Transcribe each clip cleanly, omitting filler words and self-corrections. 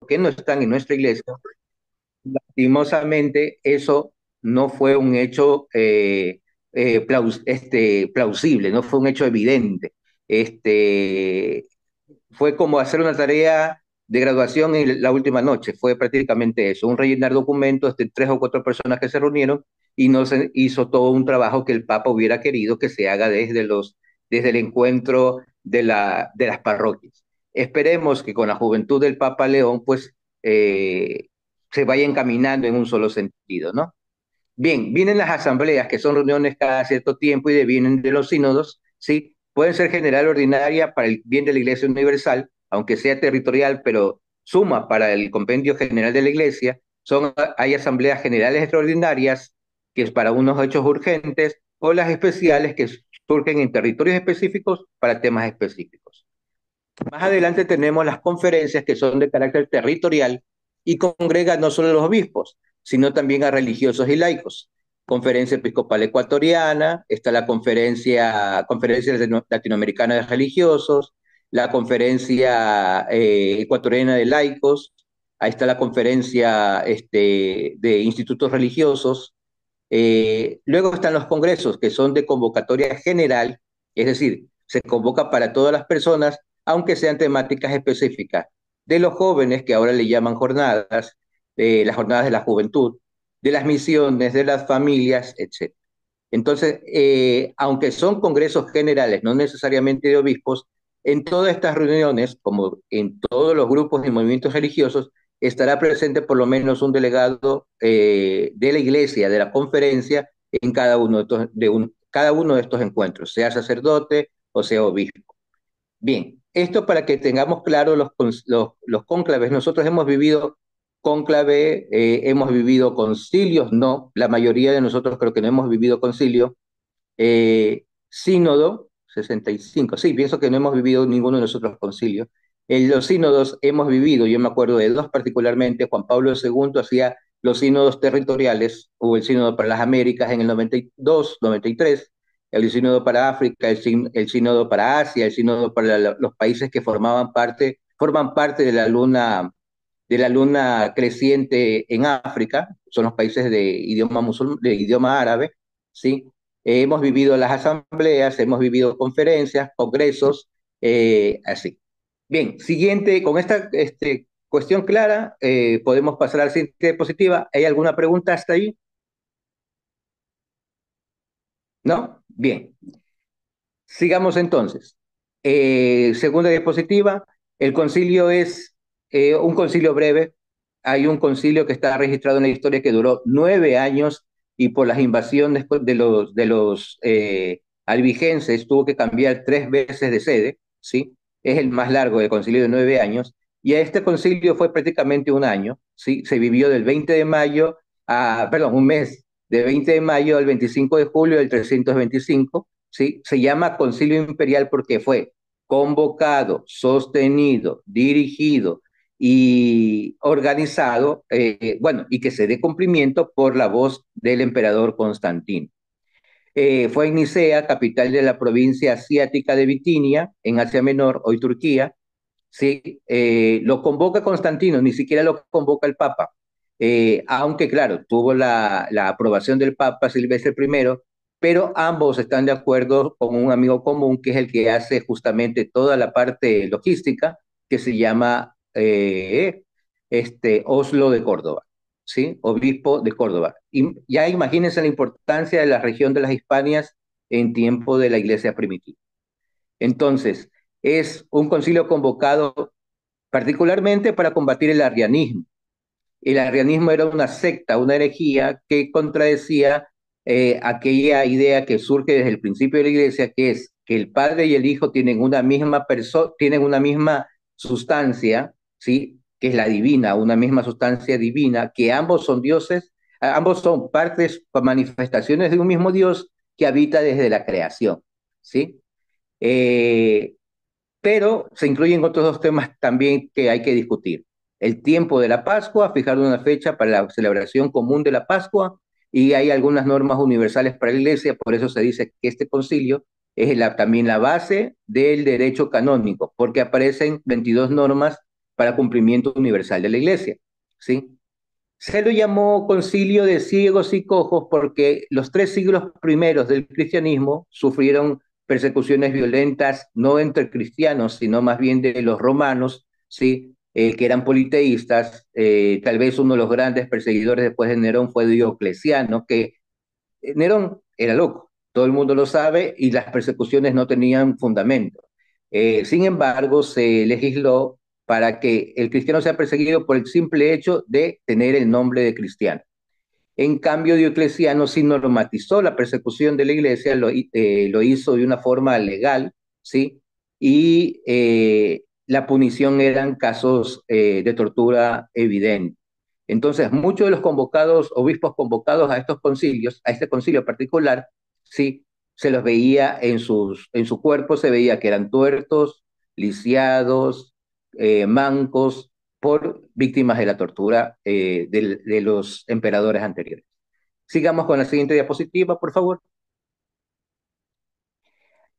que no están en nuestra iglesia, lastimosamente eso no fue un hecho plausible, no fue un hecho evidente. Este, fue como hacer una tarea de graduación en la última noche, fue prácticamente eso, un rellenar documentos de tres o cuatro personas que se reunieron y no se hizo todo un trabajo que el Papa hubiera querido que se haga desde el encuentro de las parroquias. Esperemos que con la juventud del Papa León, pues se vaya encaminando en un solo sentido, ¿no? Bien, vienen las asambleas, que son reuniones cada cierto tiempo y vienen de los sínodos, ¿sí? Pueden ser general o ordinaria para el bien de la Iglesia Universal, aunque sea territorial, pero suma para el compendio general de la Iglesia. Hay asambleas generales extraordinarias, que es para unos hechos urgentes, o las especiales, que surgen en territorios específicos para temas específicos. Más adelante tenemos las conferencias que son de carácter territorial y congregan no solo a los obispos, sino también a religiosos y laicos. Conferencia Episcopal Ecuatoriana, está la Conferencia Latinoamericana de Religiosos, la Conferencia Ecuatoriana de Laicos, ahí está la Conferencia de Institutos Religiosos. Luego están los congresos, que son de convocatoria general, es decir, se convoca para todas las personas, aunque sean temáticas específicas, de los jóvenes, que ahora le llaman jornadas, de las jornadas de la juventud, de las misiones, de las familias, etc. Entonces, aunque son congresos generales, no necesariamente de obispos, en todas estas reuniones, como en todos los grupos y movimientos religiosos, estará presente por lo menos un delegado de la iglesia, de la conferencia, en cada uno de estos encuentros, sea sacerdote o sea obispo. Bien, esto para que tengamos claro los cónclaves. Nosotros hemos vivido cónclave, hemos vivido concilios, no, la mayoría de nosotros creo que no hemos vivido concilio. Sínodo, 65, sí, pienso que no hemos vivido ninguno de nosotros concilios. En los sínodos hemos vivido, yo me acuerdo de dos particularmente. Juan Pablo II hacía los sínodos territoriales, hubo el sínodo para las Américas en el 92, 93, el sínodo para África, el sínodo para Asia, el sínodo para los países que forman parte de la luna creciente en África, son los países de idioma árabe, ¿sí? Hemos vivido las asambleas, hemos vivido conferencias, congresos, así. Bien, siguiente, con esta cuestión clara, podemos pasar a la siguiente diapositiva. ¿Hay alguna pregunta hasta ahí? ¿No? Bien, sigamos entonces. Segunda diapositiva, el concilio es un concilio breve. Hay un concilio que está registrado en la historia que duró 9 años y por las invasiones de los albigenses tuvo que cambiar 3 veces de sede, ¿sí? Es el más largo del concilio de 9 años. Y a este concilio fue prácticamente un año, ¿sí? Se vivió del 20 de mayo perdón, un mes, de 20 de mayo al 25 de julio del 325. ¿Sí? Se llama Concilio Imperial porque fue convocado, sostenido, dirigido y organizado, bueno, y que se dé cumplimiento por la voz del emperador Constantino. Fue en Nicea, capital de la provincia asiática de Bitinia, en Asia Menor, hoy Turquía. Sí, lo convoca Constantino, ni siquiera lo convoca el Papa. Aunque claro, tuvo la aprobación del Papa Silvestre I, pero ambos están de acuerdo con un amigo común que es el que hace justamente toda la parte logística, que se llama Oslo de Córdoba, ¿sí? Obispo de Córdoba. Y ya imagínense la importancia de la región de las Hispanias en tiempo de la iglesia primitiva. Entonces, es un concilio convocado particularmente para combatir el arrianismo. El arrianismo era una secta, una herejía que contradecía aquella idea que surge desde el principio de la iglesia, que es que el Padre y el Hijo tienen una misma persona, tienen una misma sustancia, ¿sí? Que es la divina, una misma sustancia divina, que ambos son dioses, ambos son partes, manifestaciones de un mismo Dios que habita desde la creación, ¿sí? Eh, pero se incluyen otros dos temas también que hay que discutir. El tiempo de la Pascua, fijar una fecha para la celebración común de la Pascua, y hay algunas normas universales para la Iglesia, por eso se dice que este concilio es también la base del derecho canónico, porque aparecen 22 normas para cumplimiento universal de la iglesia, ¿sí? Se lo llamó concilio de ciegos y cojos porque los 3 siglos primeros del cristianismo sufrieron persecuciones violentas, no entre cristianos, sino más bien de los romanos, ¿sí? Que eran politeístas. Tal vez uno de los grandes perseguidores después de Nerón fue Diocleciano, que Nerón era loco, todo el mundo lo sabe, y las persecuciones no tenían fundamento. Sin embargo, se legisló para que el cristiano sea perseguido por el simple hecho de tener el nombre de cristiano. En cambio, Diocleciano sí normatizó la persecución de la iglesia, lo hizo de una forma legal, ¿sí? Y la punición eran casos de tortura evidente. Entonces, muchos de los convocados, obispos convocados a estos concilios, a este concilio particular, sí, se los veía en su cuerpo, se veía que eran tuertos, lisiados, mancos, por víctimas de la tortura de los emperadores anteriores. Sigamos con la siguiente diapositiva, por favor.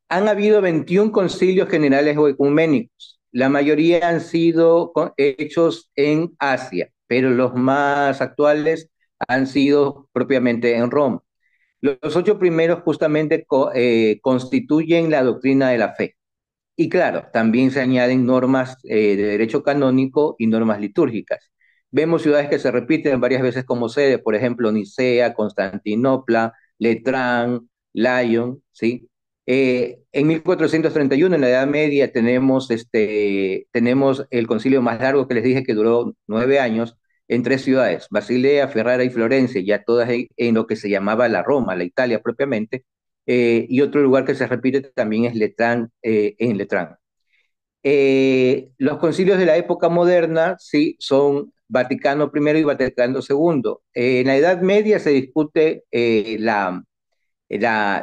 Han habido 21 concilios generales o ecuménicos. La mayoría han sido hechos en Asia, pero los más actuales han sido propiamente en Roma. Los 8 primeros justamente constituyen la doctrina de la fe. Y claro, también se añaden normas de derecho canónico y normas litúrgicas. Vemos ciudades que se repiten varias veces como sede, por ejemplo, Nicea, Constantinopla, Letrán, Lyon, ¿sí? En 1431, en la Edad Media, tenemos el concilio más largo que les dije que duró 9 años en 3 ciudades, Basilea, Ferrara y Florencia, ya todas en lo que se llamaba la Roma, la Italia propiamente, y otro lugar que se repite también es Letrán, en Letrán. Los concilios de la época moderna, sí, son Vaticano I y Vaticano II. En la Edad Media se discute la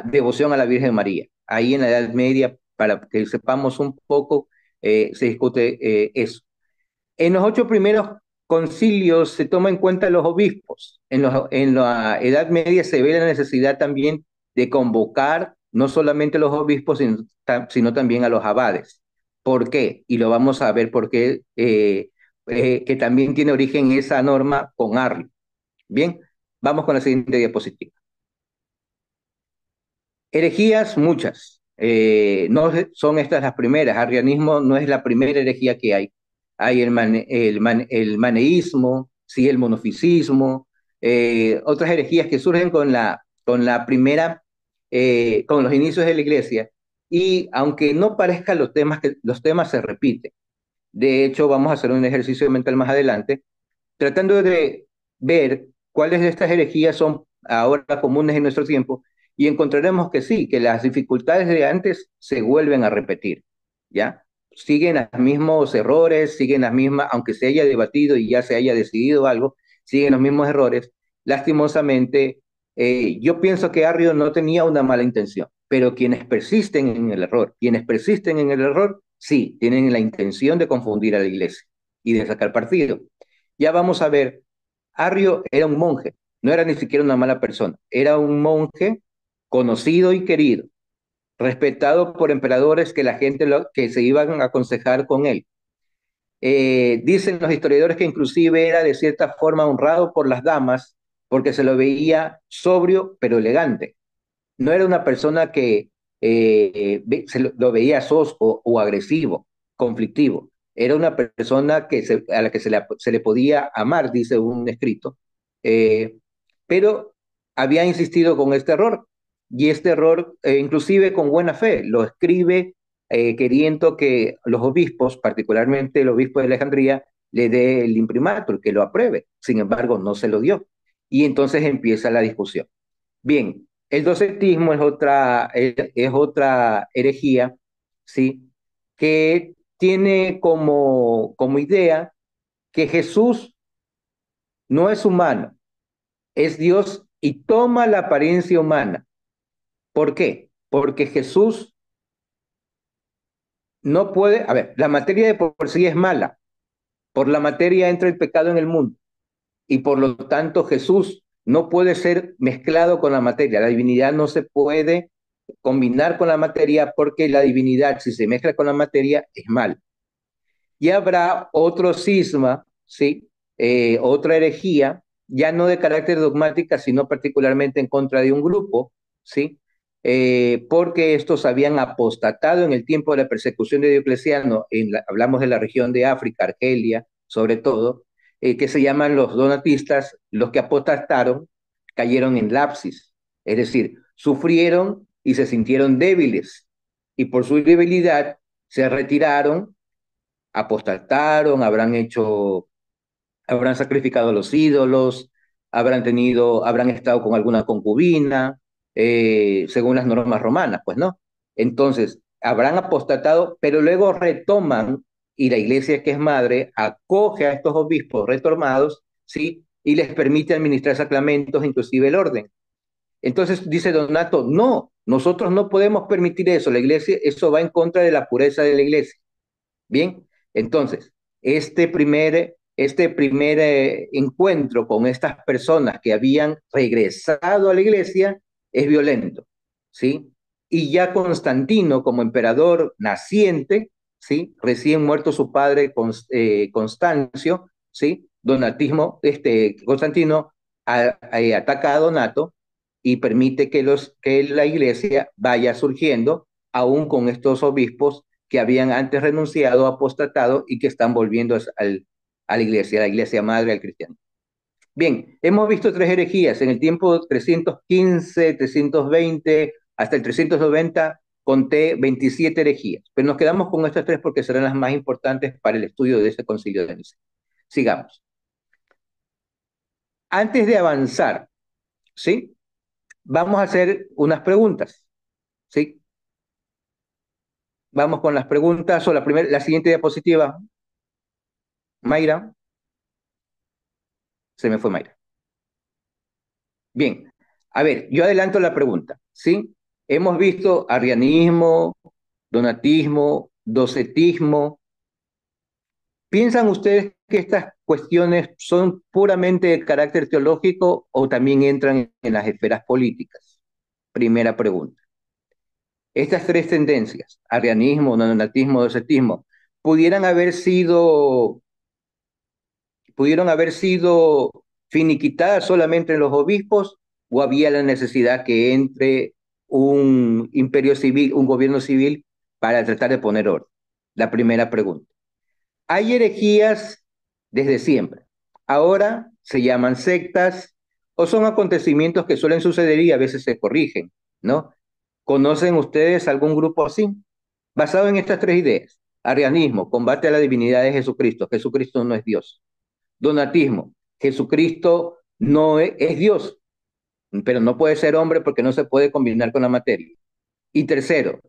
devoción a la Virgen María. Ahí en la Edad Media, para que sepamos un poco, se discute eso. En los 8 primeros concilios se toma en cuenta los obispos. En la Edad Media se ve la necesidad también de convocar no solamente a los obispos, sino también a los abades. ¿Por qué? Y lo vamos a ver por qué, que también tiene origen esa norma con Arlo. Bien, vamos con la siguiente diapositiva. Herejías, muchas. No son estas las primeras. Arrianismo no es la primera herejía que hay. Hay el maneísmo, sí, el monofisismo, otras herejías que surgen con la primera, con los inicios de la iglesia. Y aunque no parezca los temas se repiten. De hecho, vamos a hacer un ejercicio mental más adelante, tratando de ver cuáles de estas herejías son ahora comunes en nuestro tiempo, y encontraremos que sí, que las dificultades de antes se vuelven a repetir, ¿ya? Siguen los mismos errores, siguen las mismas, aunque se haya debatido y ya se haya decidido algo, siguen los mismos errores. Lastimosamente, yo pienso que Arrio no tenía una mala intención, pero quienes persisten en el error, sí, tienen la intención de confundir a la iglesia y de sacar partido. Ya vamos a ver, Arrio era un monje, no era ni siquiera una mala persona, era un monje conocido y querido, respetado por emperadores que la gente que se iban a aconsejar con él. Dicen los historiadores que inclusive era de cierta forma honrado por las damas porque se lo veía sobrio pero elegante. No era una persona que lo veía sosco o agresivo, conflictivo. Era una persona a la que se le podía amar, dice un escrito, eh, pero había insistido con este error. Y este error, inclusive con buena fe, lo escribe queriendo que los obispos, particularmente el obispo de Alejandría, le dé el imprimatur, que lo apruebe. Sin embargo, no se lo dio. Y entonces empieza la discusión. Bien, el docetismo es otra herejía, ¿sí? Que tiene como idea que Jesús no es humano, es Dios y toma la apariencia humana. ¿Por qué? Porque Jesús no puede, a ver, la materia de por sí es mala, por la materia entra el pecado en el mundo y por lo tanto Jesús no puede ser mezclado con la materia, la divinidad no se puede combinar con la materia porque la divinidad, si se mezcla con la materia, es mal. y habrá otro cisma, ¿sí? Otra herejía, ya no de carácter dogmática, sino particularmente en contra de un grupo, ¿sí? Porque estos habían apostatado en el tiempo de la persecución de Diocleciano, hablamos de la región de África, Argelia, sobre todo, que se llaman los donatistas, los que apostataron cayeron en lapsis, es decir, sufrieron y se sintieron débiles, y por su debilidad se retiraron, apostataron, habrán sacrificado a los ídolos, habrán estado con alguna concubina, según las normas romanas, pues no. Entonces, habrán apostatado, pero luego retoman, y la iglesia que es madre acoge a estos obispos retornados, ¿sí? Y les permite administrar sacramentos, inclusive el orden. Entonces dice Donato, no, nosotros no podemos permitir eso, la iglesia, eso va en contra de la pureza de la iglesia. Bien, entonces, este primer encuentro con estas personas que habían regresado a la iglesia es violento, ¿sí? Y ya Constantino, como emperador naciente, ¿sí? Recién muerto su padre Constancio, ¿sí? Constantino ataca a Donato y permite que la iglesia vaya surgiendo, aún con estos obispos que habían antes renunciado, apostatado y que están volviendo a la iglesia madre, al cristiano. Bien, hemos visto tres herejías. En el tiempo 315, 320, hasta el 390, conté 27 herejías. Pero nos quedamos con estas tres porque serán las más importantes para el estudio de este concilio de Nicea. Sigamos. Antes de avanzar, ¿sí? Vamos a hacer unas preguntas, ¿sí? Vamos con las preguntas o la siguiente diapositiva. Mayra, se me fue Mayra. Bien, a ver, yo adelanto la pregunta, ¿sí? Hemos visto arrianismo, donatismo, docetismo. ¿Piensan ustedes que estas cuestiones son puramente de carácter teológico o también entran en las esferas políticas? Primera pregunta. Estas tres tendencias, arrianismo, donatismo, docetismo, ¿pudieran haber sido, pudieron haber sido finiquitadas solamente en los obispos o había la necesidad que entre un imperio civil, un gobierno civil para tratar de poner orden? La primera pregunta. Hay herejías desde siempre. Ahora se llaman sectas o son acontecimientos que suelen suceder y a veces se corrigen, ¿no? ¿Conocen ustedes algún grupo así? Basado en estas tres ideas. Arrianismo, combate a la divinidad de Jesucristo. Jesucristo no es Dios. Donatismo, Jesucristo no es Dios, pero no puede ser hombre porque no se puede combinar con la materia. Y tercero,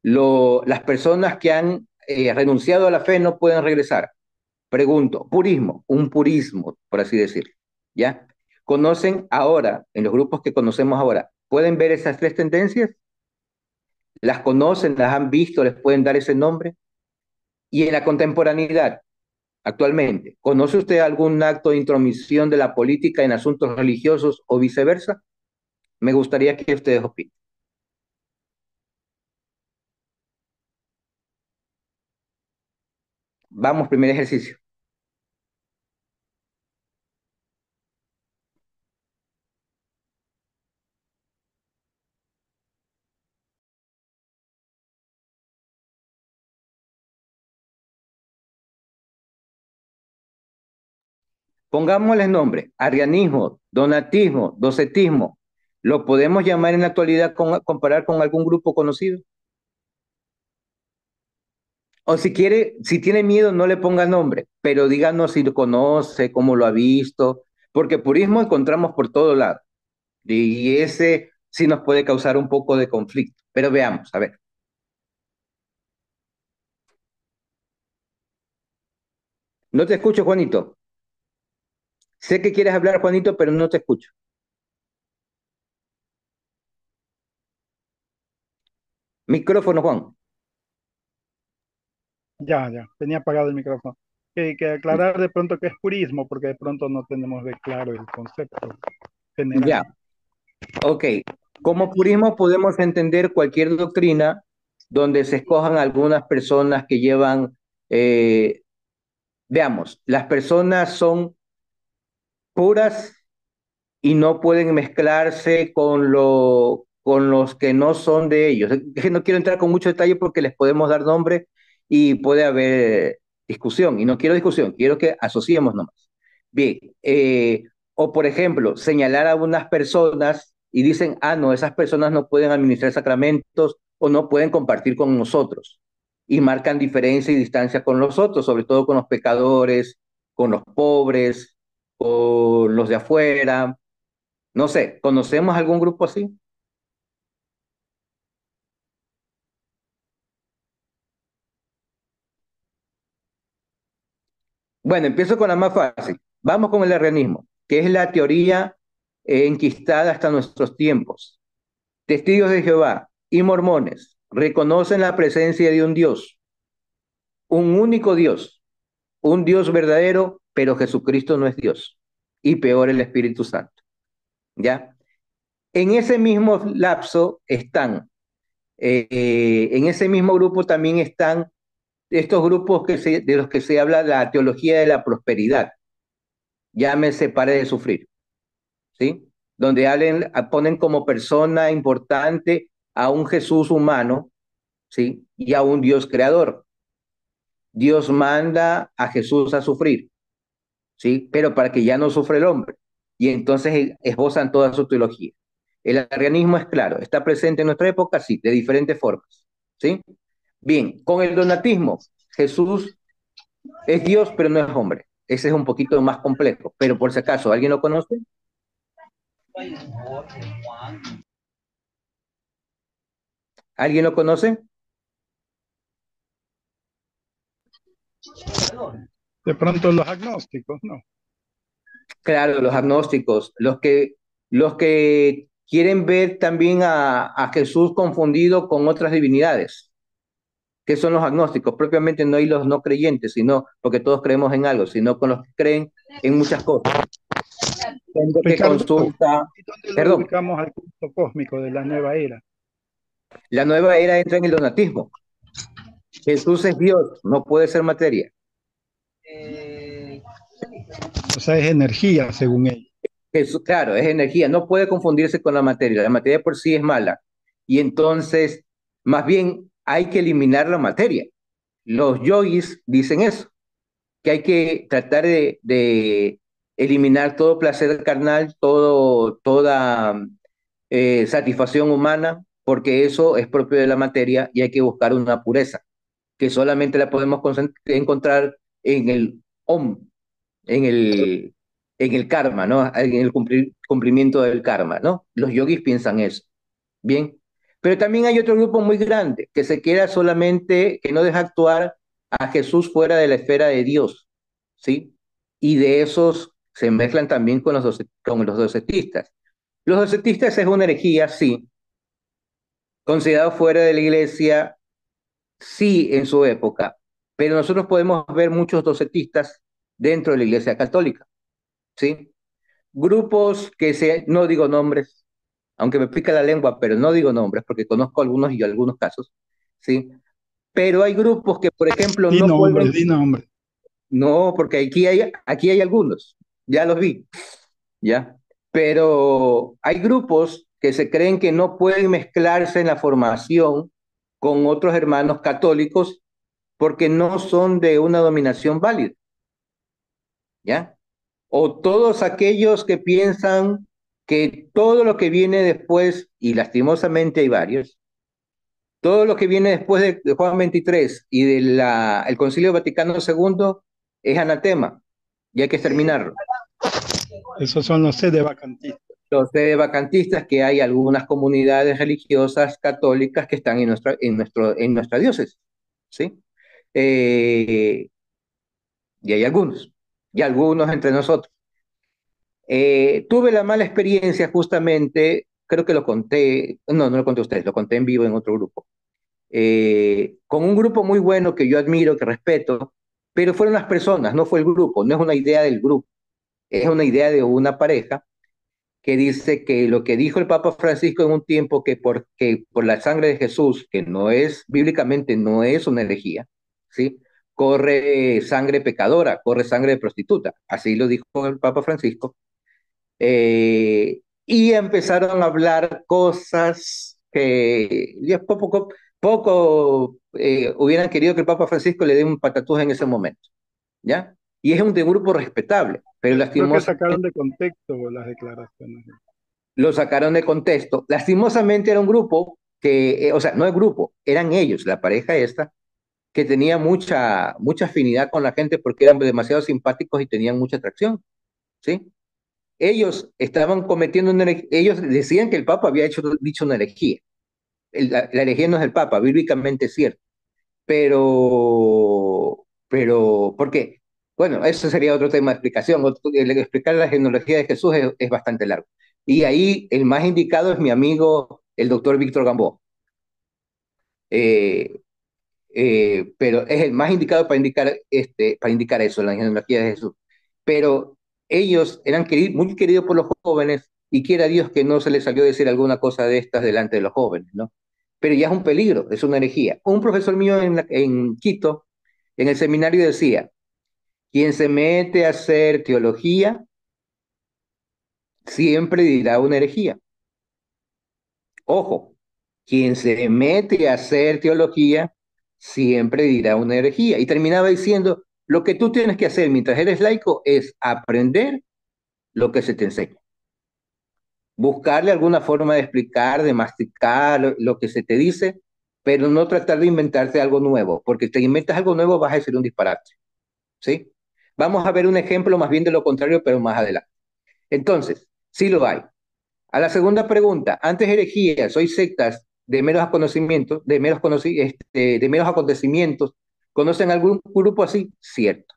las personas que han renunciado a la fe no pueden regresar. Pregunto, purismo, un purismo, por así decirlo, ¿ya? ¿Conocen ahora, en los grupos que conocemos ahora, pueden ver esas tres tendencias? ¿Las conocen, las han visto, les pueden dar ese nombre? Y en la contemporaneidad, actualmente, ¿conoce usted algún acto de intromisión de la política en asuntos religiosos o viceversa? Me gustaría que ustedes opinen. Vamos, primer ejercicio. Pongámosles nombre, arrianismo, donatismo, docetismo. ¿Lo podemos llamar en la actualidad comparar con algún grupo conocido? O si quiere, si tiene miedo, no le ponga nombre, pero díganos si lo conoce, cómo lo ha visto, porque purismo encontramos por todo lado. Y ese sí nos puede causar un poco de conflicto. Pero veamos, a ver. No te escucho, Juanito. Sé que quieres hablar, Juanito, pero no te escucho. Micrófono, Juan. Ya, ya, tenía apagado el micrófono. Que aclarar de pronto qué es purismo, porque de pronto no tenemos de claro el concepto general. Ya, ok. Como purismo podemos entender cualquier doctrina donde se escojan algunas personas que llevan Veamos, las personas son puras y no pueden mezclarse con los que no son de ellos. Es que no quiero entrar con mucho detalle porque les podemos dar nombre y puede haber discusión. Y no quiero discusión, quiero que asociemos nomás. Bien, o por ejemplo, señalar a unas personas y dicen, ah, no, esas personas no pueden administrar sacramentos o no pueden compartir con nosotros. Y marcan diferencia y distancia con los otros, sobre todo con los pecadores, con los pobres, con los de afuera. No sé, ¿conocemos algún grupo así? Bueno, empiezo con la más fácil. Vamos con el arrianismo, que es la teoría enquistada hasta nuestros tiempos. Testigos de Jehová y mormones reconocen la presencia de un único Dios, un Dios verdadero, pero Jesucristo no es Dios. Y peor el Espíritu Santo. ¿Ya? En ese mismo lapso están, en ese mismo grupo también están estos grupos de los que se habla la teología de la prosperidad, llámese pare de sufrir, ¿sí? Donde ponen como persona importante a un Jesús humano, ¿sí? Y a un Dios creador. Dios manda a Jesús a sufrir, ¿sí? Pero para que ya no sufra el hombre. Y entonces esbozan toda su teología. El arrianismo es claro, está presente en nuestra época, sí, de diferentes formas, ¿sí? Bien, con el donatismo, Jesús es Dios, pero no es hombre. Ese es un poquito más complejo, pero por si acaso, ¿alguien lo conoce? ¿Alguien lo conoce? De pronto los agnósticos, no. Claro, los agnósticos, los que quieren ver también a Jesús confundido con otras divinidades, que son los agnósticos, propiamente no hay los no creyentes, sino porque todos creemos en algo, sino con los que creen en muchas cosas. Gente que Ricardo, consulta, ¿y dónde lo perdón, ubicamos al culto cósmico de la nueva era? la nueva era entra en el donatismo. Jesús es Dios, no puede ser materia. O sea, es energía, según ellos. Jesús, claro, es energía, no puede confundirse con la materia por sí es mala. Y entonces, más bien, hay que eliminar la materia. Los yogis dicen eso, que hay que tratar de eliminar todo placer carnal, toda satisfacción humana, porque eso es propio de la materia y hay que buscar una pureza, que solamente la podemos encontrar en el Om, en en el karma, ¿no? En el cumplimiento del karma, ¿no? Los yogis piensan eso. Bien. Pero también hay otro grupo muy grande que se queda solamente, que no deja actuar a Jesús fuera de la esfera de Dios, ¿sí? Y de esos se mezclan también con los docetistas. Los docetistas es una herejía, sí, considerado fuera de la iglesia, sí, en su época, pero nosotros podemos ver muchos docetistas dentro de la iglesia católica, ¿sí? Grupos no digo nombres, aunque me pica la lengua, pero no digo nombres porque conozco algunos y algunos casos, ¿sí? Pero hay grupos que, por ejemplo, Di no nombre, pueden, di nombre. no, porque aquí hay algunos, ya los vi, ¿ya? Pero hay grupos que se creen que no pueden mezclarse en la formación con otros hermanos católicos porque no son de una dominación válida, ¿ya? O todos aquellos que piensan que todo lo que viene después, y lastimosamente hay varios, todo lo que viene después de Juan 23 y del el Concilio Vaticano II es anatema y hay que exterminarlo. Esos son los sede vacantistas. Los vacantistas que hay algunas comunidades religiosas católicas que están en nuestra diócesis, ¿sí? Eh, y algunos entre nosotros. Tuve la mala experiencia justamente, creo que lo conté, no lo conté a ustedes, lo conté en vivo en otro grupo, con un grupo muy bueno que yo admiro, que respeto, pero fueron las personas, no fue el grupo, no es una idea del grupo, es una idea de una pareja que dice que lo que dijo el Papa Francisco en un tiempo que por la sangre de Jesús, que no es, bíblicamente no es una herejía, ¿sí? corre sangre pecadora, corre sangre de prostituta. Así lo dijo el Papa Francisco. Y empezaron a hablar cosas que ya poco hubieran querido que el Papa Francisco le dé un patatús en ese momento, ¿ya? Y es un de grupo respetable, pero Creo que lastimosamente sacaron de contexto las declaraciones. lo sacaron de contexto. Lastimosamente era un grupo que, o sea, no el grupo, eran ellos, la pareja esta, que tenía mucha afinidad con la gente porque eran demasiado simpáticos y tenían mucha atracción, ¿sí? Ellos estaban cometiendo ellos decían que el Papa había dicho una herejía. La herejía no es el Papa, bíblicamente es cierto, ¿por qué? Bueno, eso sería otro tema de explicación. Explicar la genealogía de Jesús es bastante largo. Y ahí el más indicado es mi amigo, el doctor Víctor Gambó. Eh, pero es el más indicado para indicar eso, la genealogía de Jesús. Pero ellos eran muy queridos por los jóvenes y quiera Dios que no se les salió a decir alguna cosa de estas delante de los jóvenes, ¿no? Pero ya es un peligro, es una herejía. Un profesor mío en Quito, en el seminario decía, quien se mete a hacer teología siempre dirá una herejía. Ojo, quien se mete a hacer teología siempre dirá una herejía. Y terminaba diciendo, lo que tú tienes que hacer mientras eres laico es aprender lo que se te enseña. Buscarle alguna forma de explicar, de masticar lo que se te dice, pero no tratar de inventarte algo nuevo, porque si te inventas algo nuevo vas a decir un disparate, ¿sí? Vamos a ver un ejemplo más bien de lo contrario, pero más adelante. Entonces, sí lo hay. A la segunda pregunta, antes herejías, hoy sectas de meros conocimientos, de meros acontecimientos, ¿conocen algún grupo así? Cierto.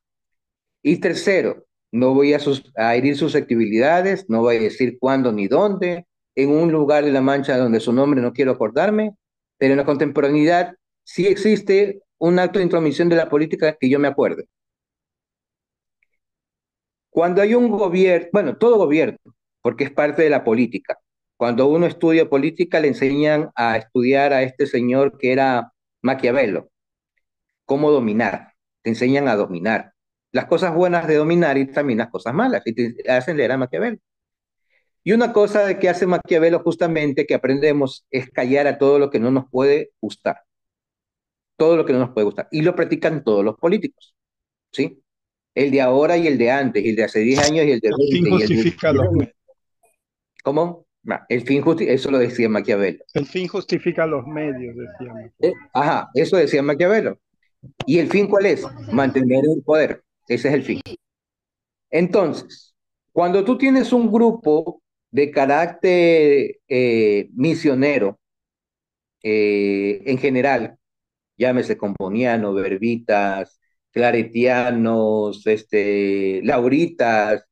Y tercero, no voy a herir susceptibilidades, no voy a decir cuándo ni dónde, en un lugar de La Mancha donde su nombre no quiero acordarme, pero en la contemporaneidad sí existe un acto de intromisión de la política que yo me acuerdo. Cuando hay un gobierno, bueno, todo gobierno, porque es parte de la política. Cuando uno estudia política, le enseñan a estudiar a este señor que era Maquiavelo, cómo dominar. Te enseñan a dominar. Las cosas buenas de dominar y también las cosas malas, y te hacen leer a Maquiavelo. Y una cosa de que hace Maquiavelo justamente que aprendemos es callar a todo lo que no nos puede gustar, todo lo que no nos puede gustar. Y lo practican todos los políticos, ¿sí? El de ahora y el de antes, y el de hace 10 años y el de El fin 20 y el de... justifica los medios. ¿Cómo? El fin eso lo decía Maquiavelo. El fin justifica los medios, decíamos. Ajá, eso decía Maquiavelo. ¿Y el fin cuál es? Mantener el poder. Ese es el fin. Entonces, cuando tú tienes un grupo de carácter misionero, en general, llámese componiano, verbitas, claretianos, lauritas,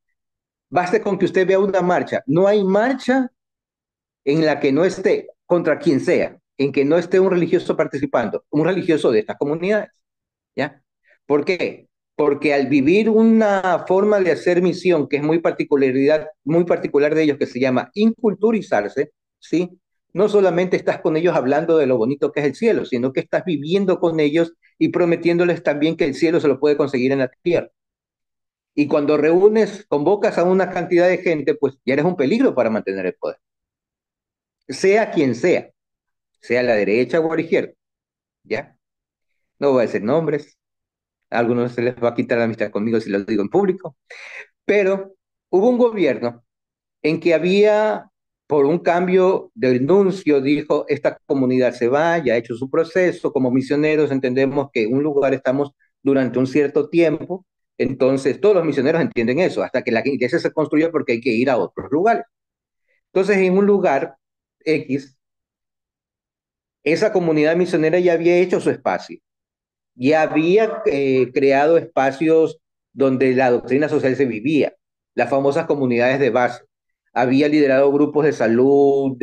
basta con que usted vea una marcha. No hay marcha en la que no esté, contra quien sea, en que no esté un religioso participando, un religioso de estas comunidades, ¿ya? ¿Por qué? Porque al vivir una forma de hacer misión que es muy particular de ellos, que se llama inculturizarse, ¿sí? No solamente estás con ellos hablando de lo bonito que es el cielo, sino que estás viviendo con ellos y prometiéndoles también que el cielo se lo puede conseguir en la tierra. Y cuando convocas a una cantidad de gente, pues ya eres un peligro para mantener el poder, sea quien sea la derecha o a la izquierda, ¿ya? No voy a decir nombres, a algunos se les va a quitar la amistad conmigo si lo digo en público, pero hubo un gobierno en que había, por un cambio del nuncio, dijo, esta comunidad se va, ya ha hecho su proceso, como misioneros entendemos que en un lugar estamos durante un cierto tiempo, entonces todos los misioneros entienden eso, hasta que la iglesia se construya porque hay que ir a otros lugares. Entonces, en un lugar X, esa comunidad misionera ya había hecho su espacio, ya había creado espacios donde la doctrina social se vivía, las famosas comunidades de base. Había liderado grupos de salud,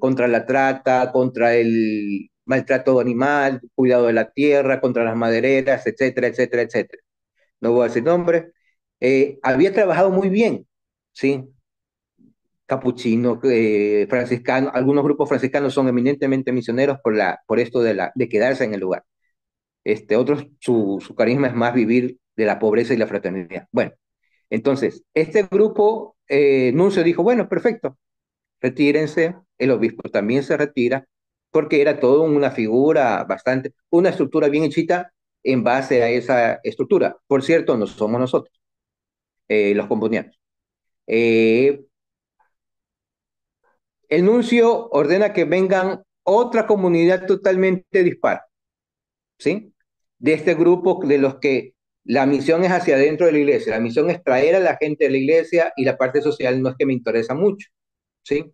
contra la trata, contra el maltrato animal, cuidado de la tierra, contra las madereras, etcétera, etcétera, etcétera. No voy a decir nombres. Había trabajado muy bien, ¿sí? Capuchino, franciscano, algunos grupos franciscanos son eminentemente misioneros por esto de quedarse en el lugar. Otros, su carisma es más vivir de la pobreza y la fraternidad. Bueno, entonces, este grupo, Nuncio dijo, bueno, perfecto, retírense, el obispo también se retira, porque era todo una figura bastante, una estructura bien hechita en base a esa estructura. Por cierto, no somos nosotros, los componianos. Eh, el nuncio ordena que vengan otra comunidad totalmente dispar, ¿sí? De este grupo de los que la misión es hacia adentro de la iglesia, la misión es traer a la gente de la iglesia y la parte social no es que me interesa mucho, ¿sí?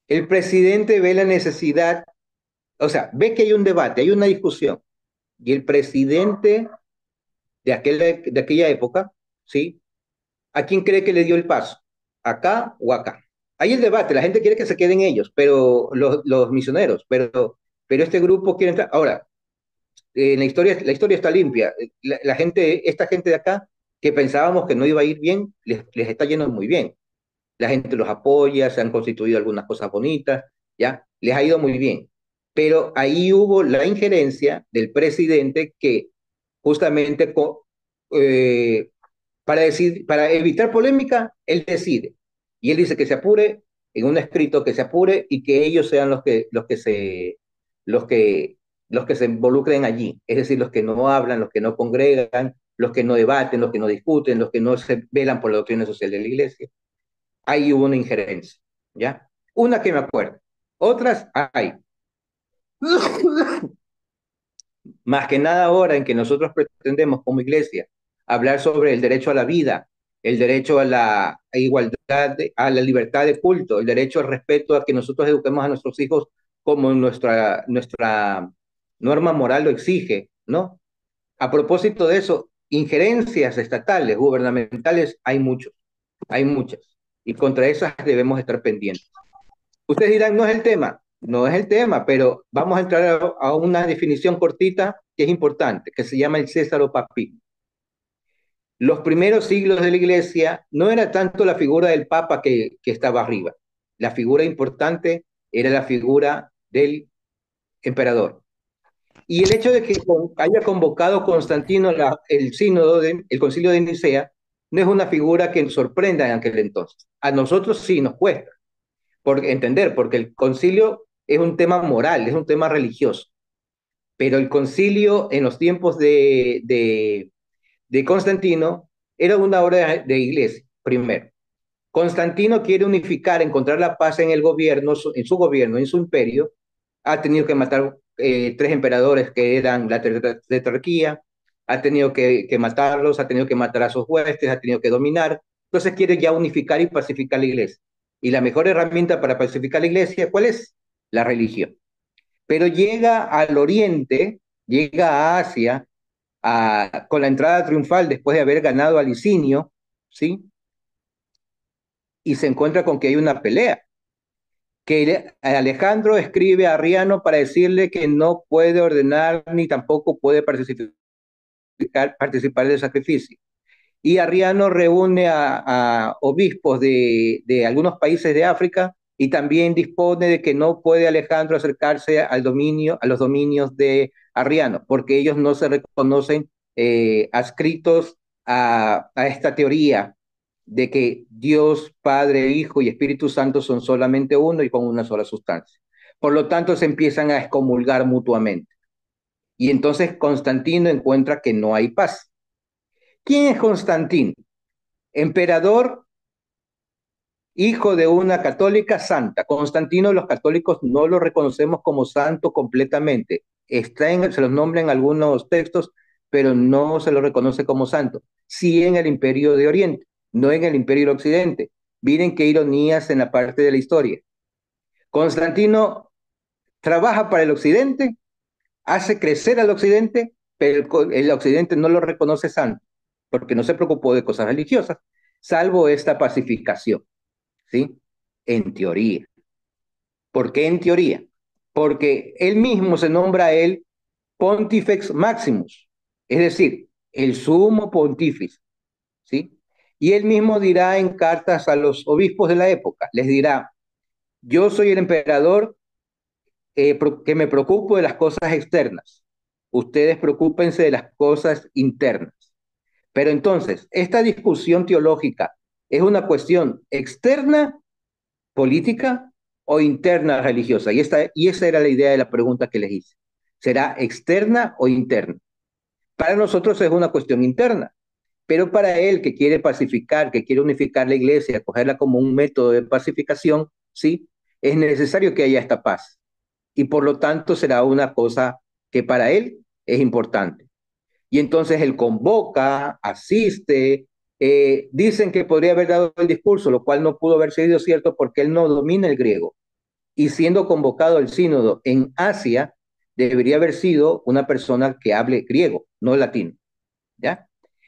El presidente ve la necesidad, o sea, ve que hay un debate, hay una discusión, y el presidente de aquella época, ¿sí? ¿A quién cree que le dio el paso? ¿Acá o acá? Hay el debate, la gente quiere que se queden ellos, pero los misioneros, pero este grupo quiere entrar. Ahora, la historia está limpia. La gente, esta gente de acá, que pensábamos que no iba a ir bien, les está yendo muy bien. La gente los apoya, se han constituido algunas cosas bonitas, ¿ya? Les ha ido muy bien. Pero ahí hubo la injerencia del presidente que justamente eh, para evitar polémica, él decide. Y él dice que se apure, en un escrito que se apure y que ellos sean los que, los que se involucren allí. Es decir, los que no hablan, los que no congregan, los que no debaten, los que no discuten, los que no se velan por la doctrina social de la iglesia. Ahí hubo una injerencia, ¿ya? Una que me acuerdo. Otras hay. Más que nada ahora en que nosotros pretendemos como iglesia hablar sobre el derecho a la vida, el derecho a la igualdad, a la libertad de culto, el derecho al respeto, a que nosotros eduquemos a nuestros hijos como nuestra norma moral lo exige, ¿no? A propósito de eso, injerencias estatales, gubernamentales, hay muchas, y contra esas debemos estar pendientes. Ustedes dirán, no es el tema, no es el tema, pero vamos a entrar a una definición cortita que es importante, que se llama el césaropapismo. Los primeros siglos de la iglesia no era tanto la figura del papa que estaba arriba. La figura importante era la figura del emperador. Y el hecho de que haya convocado Constantino el sínodo, el concilio de Nicea, no es una figura que nos sorprenda en aquel entonces. A nosotros sí nos cuesta por entender, porque el concilio es un tema moral, es un tema religioso, pero el concilio en los tiempos de Constantino era una obra de iglesia, primero. Constantino quiere unificar, encontrar la paz en el gobierno, en su gobierno, en su imperio, ha tenido que matar tres emperadores que eran la tetrarquía, ha tenido que matarlos, ha tenido que matar a sus huestes, ha tenido que dominar, entonces quiere ya unificar y pacificar la iglesia. Y la mejor herramienta para pacificar la iglesia, ¿cuál es? La religión. Pero llega al oriente, llega a Asia, con la entrada triunfal después de haber ganado a Licinio, ¿sí? Y se encuentra con que hay una pelea, que Alejandro escribe a Arriano para decirle que no puede ordenar ni tampoco puede participar del sacrificio. Y Arriano reúne a obispos de algunos países de África y también dispone de que no puede Alejandro acercarse a los dominios de Arriano, porque ellos no se reconocen adscritos a esta teoría de que Dios, Padre, Hijo y Espíritu Santo son solamente uno y con una sola sustancia. Por lo tanto, se empiezan a excomulgar mutuamente. Y entonces Constantino encuentra que no hay paz. ¿Quién es Constantino? Emperador, hijo de una católica santa. Constantino, los católicos no lo reconocemos como santo completamente. Se los nombra en algunos textos, pero no se lo reconoce como santo. Sí en el Imperio de Oriente, no en el Imperio de Occidente. Miren qué ironías en la parte de la historia. Constantino trabaja para el Occidente, hace crecer al Occidente, pero el Occidente no lo reconoce santo, porque no se preocupó de cosas religiosas, salvo esta pacificación. ¿Sí? En teoría. ¿Por qué en teoría? Porque él mismo se nombra a él Pontifex Maximus, es decir, el sumo pontífice, ¿sí? Y él mismo dirá en cartas a los obispos de la época, les dirá, yo soy el emperador que me preocupo de las cosas externas, Ustedes preocúpense de las cosas internas. Pero entonces, esta discusión teológica es una cuestión externa, política, o interna, religiosa. Y esa era la idea de la pregunta que les hice. ¿Será externa o interna? Para nosotros es una cuestión interna, pero para él que quiere pacificar, que quiere unificar la iglesia, cogerla como un método de pacificación, sí, es necesario que haya esta paz. Y por lo tanto será una cosa que para él es importante. Y entonces él convoca, asiste, dicen que podría haber dado el discurso, lo cual no pudo haber sido cierto porque él no domina el griego. Y siendo convocado al sínodo en Asia, debería haber sido una persona que hable griego, no latino. ¿Ya?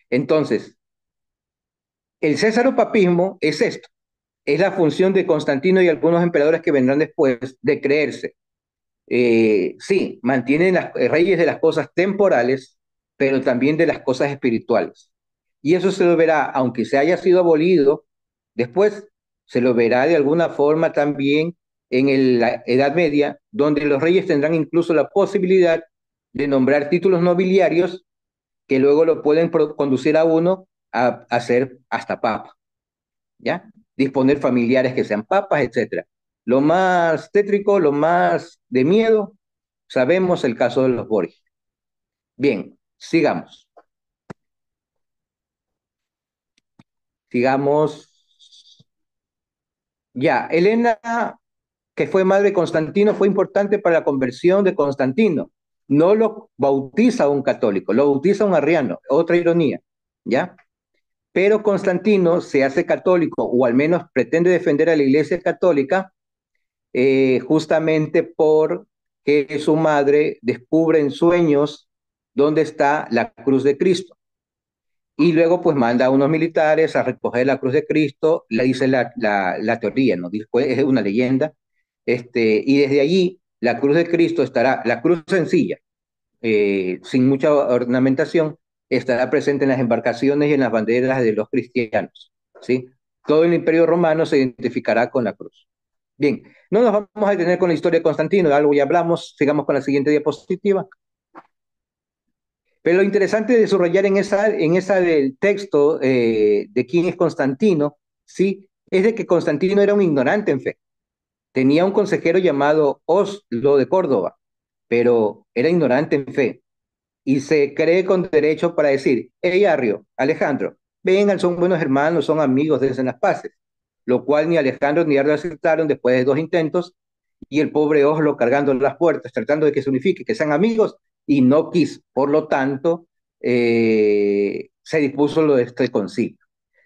Entonces, el césaropapismo es esto, es la función de Constantino y algunos emperadores que vendrán después de creerse. Sí, mantienen las reyes de las cosas temporales, pero también de las cosas espirituales. Y eso se lo verá, aunque se haya sido abolido, después se lo verá de alguna forma también en la Edad Media, donde los reyes tendrán incluso la posibilidad de nombrar títulos nobiliarios que luego lo pueden conducir a uno a ser hasta papa, ¿ya? Disponer familiares que sean papas, etcétera. Lo más tétrico, lo más de miedo, sabemos el caso de los Borges. Bien, sigamos. Sigamos. Ya, Helena, que fue madre de Constantino, fue importante para la conversión de Constantino. No lo bautiza un católico, lo bautiza un arriano, otra ironía, ¿ya? Pero Constantino se hace católico, o al menos pretende defender a la Iglesia Católica, justamente porque su madre descubre en sueños dónde está la cruz de Cristo. Y luego pues manda a unos militares a recoger la cruz de Cristo, le dice la teoría, ¿no? Después es una leyenda, y desde allí la cruz de Cristo estará, la cruz sencilla, sin mucha ornamentación, estará presente en las embarcaciones y en las banderas de los cristianos, ¿sí? Todo el imperio romano se identificará con la cruz. Bien, no nos vamos a detener con la historia de Constantino, de algo ya hablamos, sigamos con la siguiente diapositiva. Pero lo interesante de subrayar en esa del texto de quién es Constantino, ¿sí? Es de que Constantino era un ignorante en fe. Tenía un consejero llamado Oslo de Córdoba, pero era ignorante en fe. Y se cree con derecho para decir, hey Arrio, Alejandro, vengan, son buenos hermanos, son amigos, desde las paces. Lo cual ni Alejandro ni Arrio aceptaron después de 2 intentos, y el pobre Oslo cargando las puertas, tratando de que se unifique, que sean amigos, y no quiso. Por lo tanto, se dispuso lo de este concilio.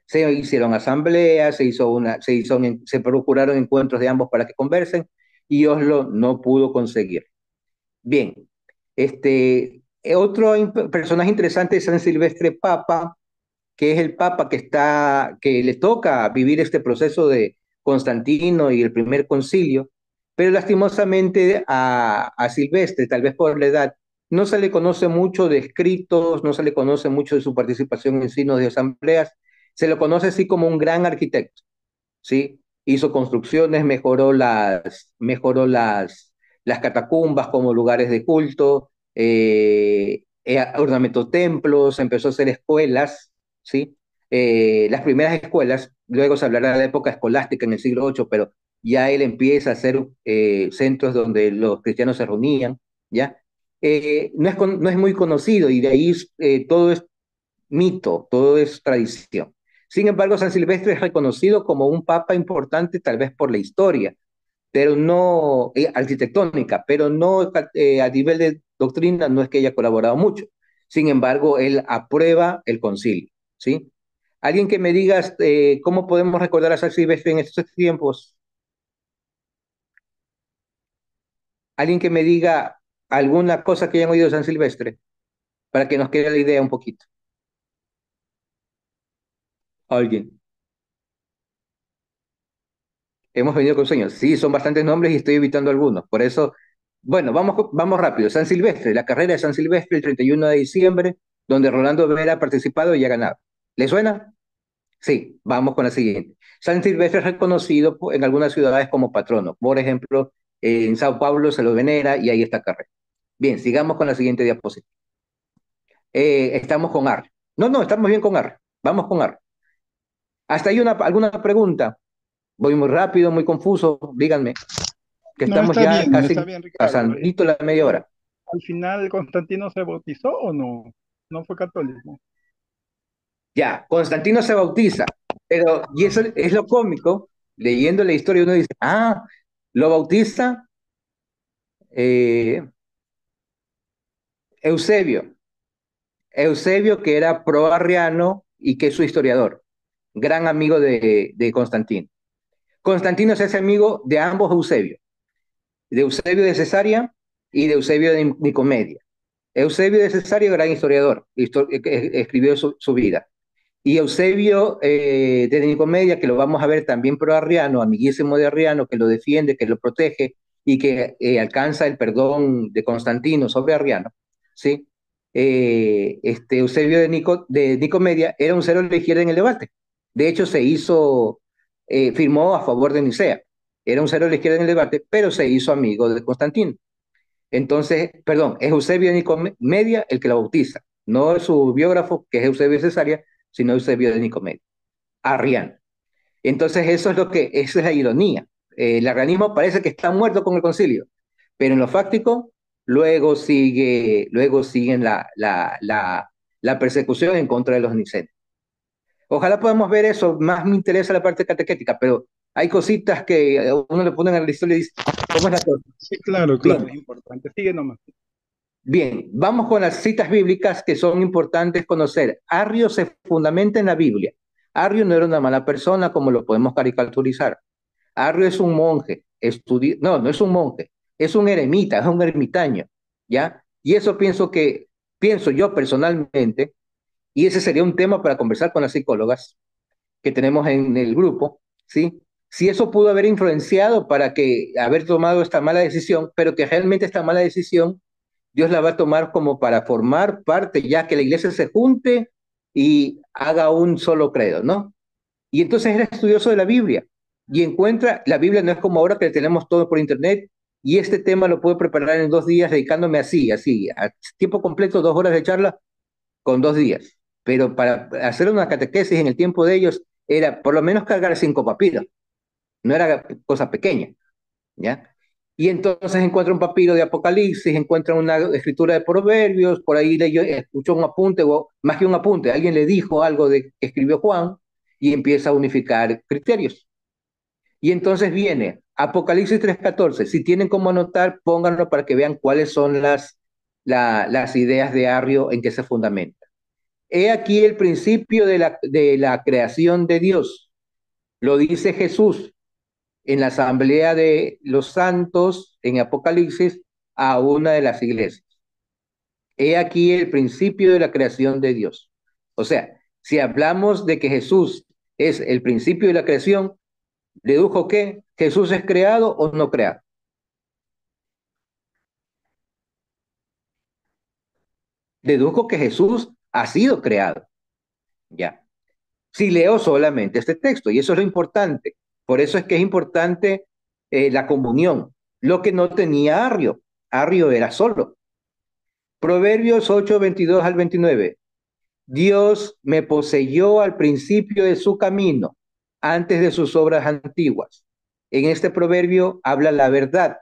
Se hicieron asambleas, se procuraron encuentros de ambos para que conversen, y Oslo no pudo conseguir. Bien, otro personaje interesante es San Silvestre Papa, que es el Papa que le toca vivir este proceso de Constantino y el primer concilio, pero lastimosamente a Silvestre, tal vez por la edad, no se le conoce mucho de escritos, no se le conoce mucho de su participación en signos de asambleas, se lo conoce así como un gran arquitecto, ¿sí? Hizo construcciones, mejoró las catacumbas como lugares de culto, ornamentó templos, empezó a hacer escuelas, ¿sí? Las primeras escuelas, luego se hablará de la época escolástica en el siglo VIII, pero ya él empieza a hacer centros donde los cristianos se reunían, ¿ya? No es muy conocido y de ahí todo es mito, todo es tradición. Sin embargo, San Silvestre es reconocido como un papa importante, tal vez por la historia, pero no arquitectónica, pero no a nivel de doctrina, no es que haya colaborado mucho. Sin embargo, él aprueba el concilio, ¿sí? Alguien que me diga cómo podemos recordar a San Silvestre en estos tiempos. Alguien que me diga alguna cosa que hayan oído de San Silvestre, para que nos quede la idea un poquito. Alguien. Hemos venido con sueños. Sí, son bastantes nombres y estoy evitando algunos. Por eso, bueno, vamos rápido. San Silvestre, la carrera de San Silvestre el 31 de diciembre, donde Rolando Vera ha participado y ha ganado. ¿Le suena? Sí, vamos con la siguiente. San Silvestre es reconocido en algunas ciudades como patrono. Por ejemplo, en Sao Paulo se lo venera y ahí está carrera. Bien, sigamos con la siguiente diapositiva. Estamos con AR. No, no, estamos bien con AR. Vamos con AR. ¿Hasta ahí alguna pregunta? Voy muy rápido, muy confuso. Díganme, que No, estamos ya está casi bien, Ricardo. pasandito la media hora. Al final, ¿Constantino se bautizó o no? No fue católico. Ya, Constantino se bautiza, pero, y eso es lo cómico, leyendo la historia uno dice, ah, lo bautiza eh, Eusebio, Eusebio que era proarriano y que es su historiador, gran amigo de Constantino. Constantino se hace amigo de ambos Eusebios, de Eusebio de Cesarea y de Eusebio de Nicomedia. Eusebio de Cesarea, gran historiador, escribió su vida. Y Eusebio de Nicomedia, que lo vamos a ver también pro-arriano, amiguísimo de Arriano, que lo defiende, que lo protege y que alcanza el perdón de Constantino sobre Arriano, ¿sí? Eusebio de Nicomedia era un cero a la izquierda en el debate. De hecho, firmó a favor de Nicea. Era un cero a la izquierda en el debate, pero se hizo amigo de Constantino. Entonces, perdón, es Eusebio de Nicomedia el que la bautiza, no es su biógrafo, que es Eusebio de Cesarea, sino Eusebio de Nicomedia, arriano. Entonces, eso es la ironía. El arrianismo parece que está muerto con el concilio, pero en lo fáctico, luego siguen la persecución en contra de los nicénicos. Ojalá podamos ver eso, más me interesa la parte catequética, pero hay cositas que uno le pone a la historia y dice, ¿cómo es la cosa? Sí, claro, claro, Bien, es importante. Sigue nomás. bien, vamos con las citas bíblicas que son importantes conocer. Arrio se fundamenta en la Biblia. Arrio no era una mala persona como lo podemos caricaturizar. Arrio es un monje, no, no es un monje, es un eremita, es un ermitaño, ¿ya? Y eso pienso yo personalmente, y ese sería un tema para conversar con las psicólogas que tenemos en el grupo, ¿sí? Si eso pudo haber influenciado para que haber tomado esta mala decisión, pero que realmente esta mala decisión Dios la va a tomar como para formar parte, ya que la iglesia se junte y haga un solo credo, ¿no? Y entonces era estudioso de la Biblia y encuentra, la Biblia no es como ahora que tenemos todo por internet y este tema lo puedo preparar en 2 días dedicándome así, a tiempo completo, 2 horas de charla con 2 días. Pero para hacer una catequesis en el tiempo de ellos era por lo menos cargar 5 papiros, no era cosa pequeña. ¿Ya? Y entonces encuentra un papiro de Apocalipsis, encuentra una escritura de Proverbios, por ahí leyó, escuchó un apunte, o más que un apunte, alguien le dijo algo de que escribió Juan y empieza a unificar criterios. Y entonces viene Apocalipsis 3:14. Si tienen como anotar, pónganlo para que vean cuáles son las ideas de Arrio en que se fundamenta. He aquí el principio de la creación de Dios. Lo dice Jesús en la asamblea de los santos en Apocalipsis a una de las iglesias. He aquí el principio de la creación de Dios. O sea, si hablamos de que Jesús es el principio de la creación, dedujo que Jesús es creado o no creado. Dedujo que Jesús ha sido creado. Ya. Si leo solamente este texto, y eso es lo importante. Por eso es que es importante la comunión. Lo que no tenía Arrio. Arrio era solo. Proverbios 8:22 al 29. Dios me poseyó al principio de su camino, antes de sus obras antiguas. En este proverbio habla la verdad